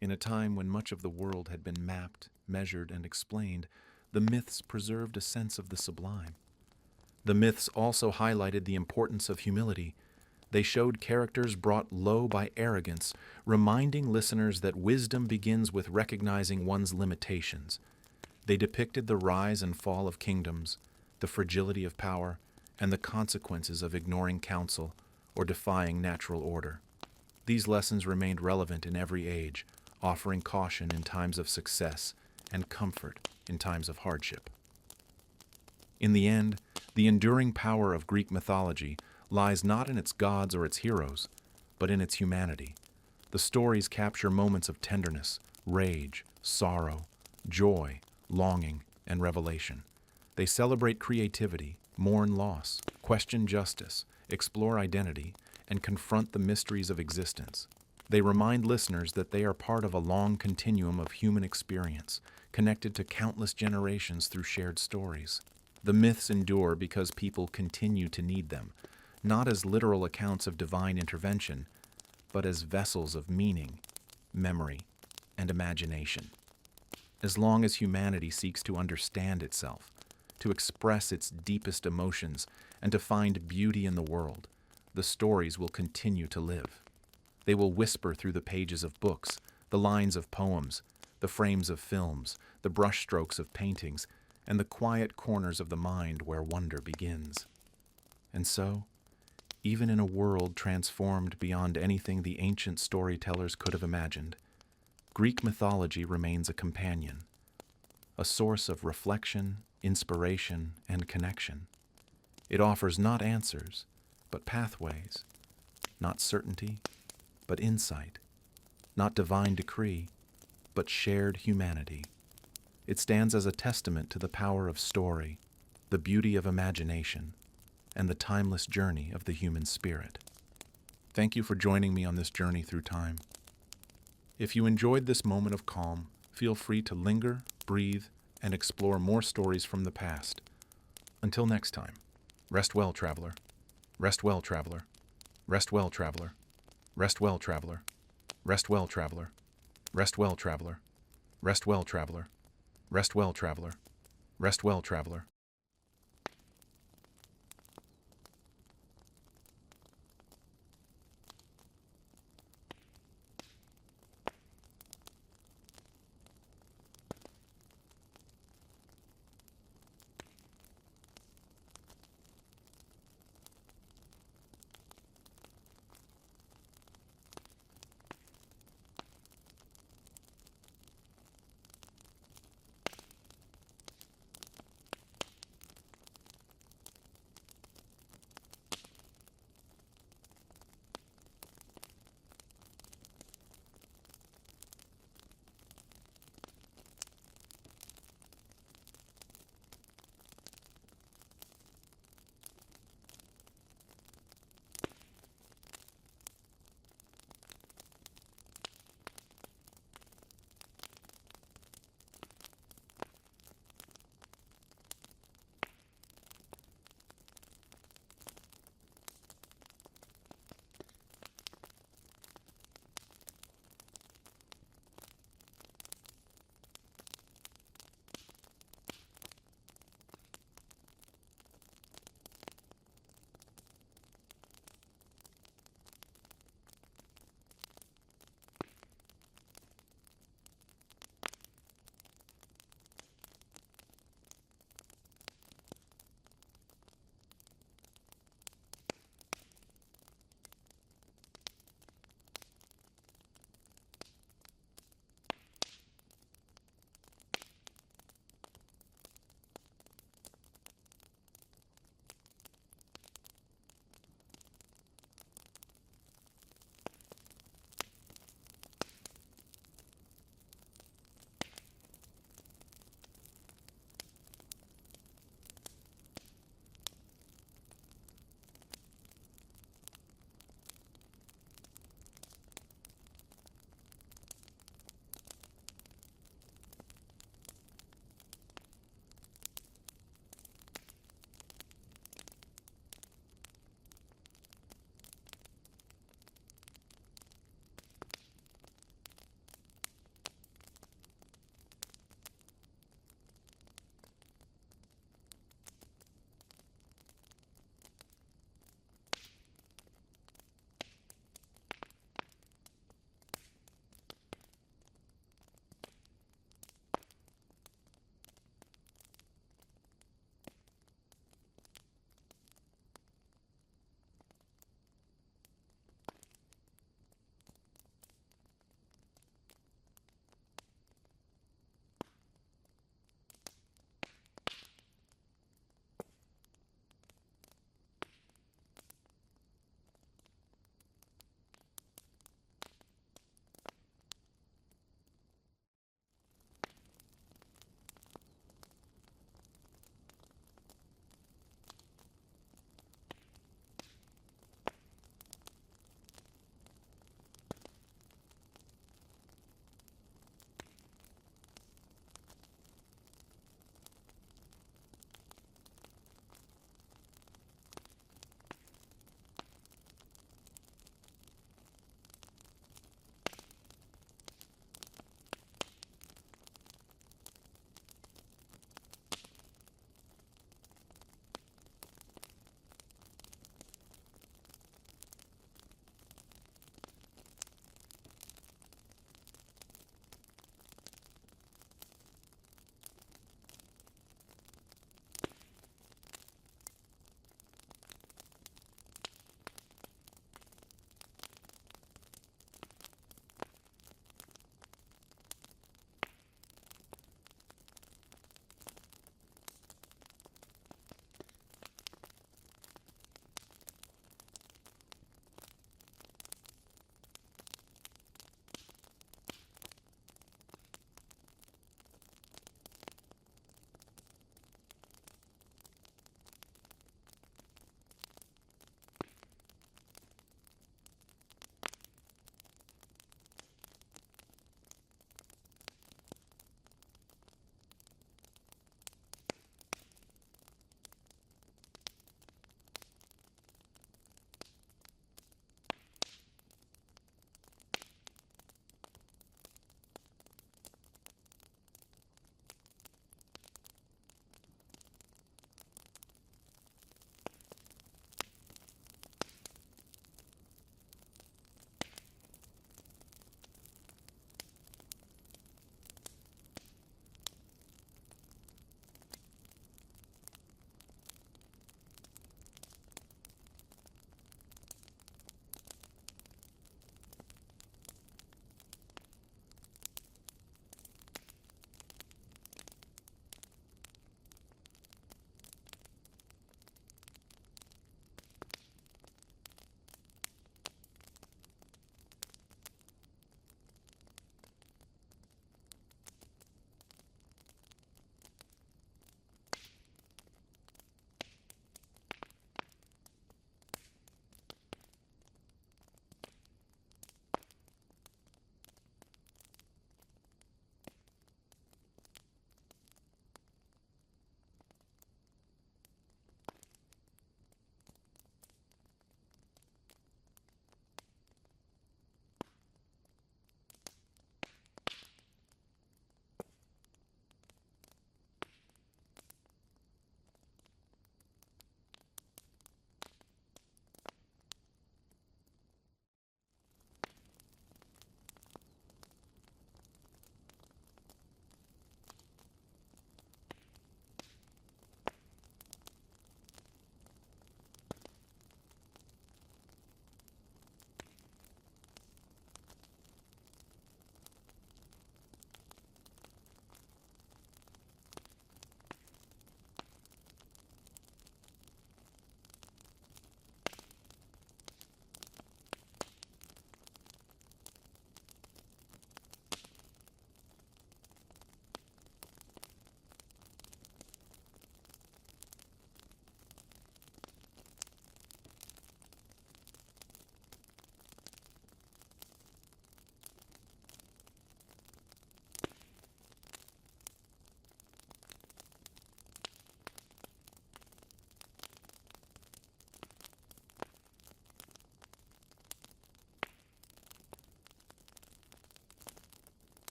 In a time when much of the world had been mapped, measured, and explained, the myths preserved a sense of the sublime. The myths also highlighted the importance of humility. They showed characters brought low by arrogance, reminding listeners that wisdom begins with recognizing one's limitations. They depicted the rise and fall of kingdoms, the fragility of power, and the consequences of ignoring counsel or defying natural order. These lessons remained relevant in every age, offering caution in times of success and comfort in times of hardship. In the end, the enduring power of Greek mythology lies not in its gods or its heroes, but in its humanity. The stories capture moments of tenderness, rage, sorrow, joy, longing, and revelation. They celebrate creativity, mourn loss, question justice, explore identity, and confront the mysteries of existence. They remind listeners that they are part of a long continuum of human experience, connected to countless generations through shared stories. The myths endure because people continue to need them, not as literal accounts of divine intervention, but as vessels of meaning, memory, and imagination. As long as humanity seeks to understand itself, to express its deepest emotions, and to find beauty in the world, the stories will continue to live. They will whisper through the pages of books, the lines of poems, the frames of films, the brushstrokes of paintings, and the quiet corners of the mind where wonder begins. And so, even in a world transformed beyond anything the ancient storytellers could have imagined, Greek mythology remains a companion, a source of reflection, inspiration, and connection. It offers not answers, but pathways, not certainty, but insight, not divine decree, but shared humanity. It stands as a testament to the power of story, the beauty of imagination, and the timeless journey of the human spirit. Thank you for joining me on this journey through time. If you enjoyed this moment of calm, feel free to linger, breathe, and explore more stories from the past. Until next time, rest well, traveler. Rest well, traveler. Rest well, traveler. Rest well, traveler. Rest well, traveler. Rest well, traveler. Rest well, traveler. Rest well, traveler. Rest well, traveler.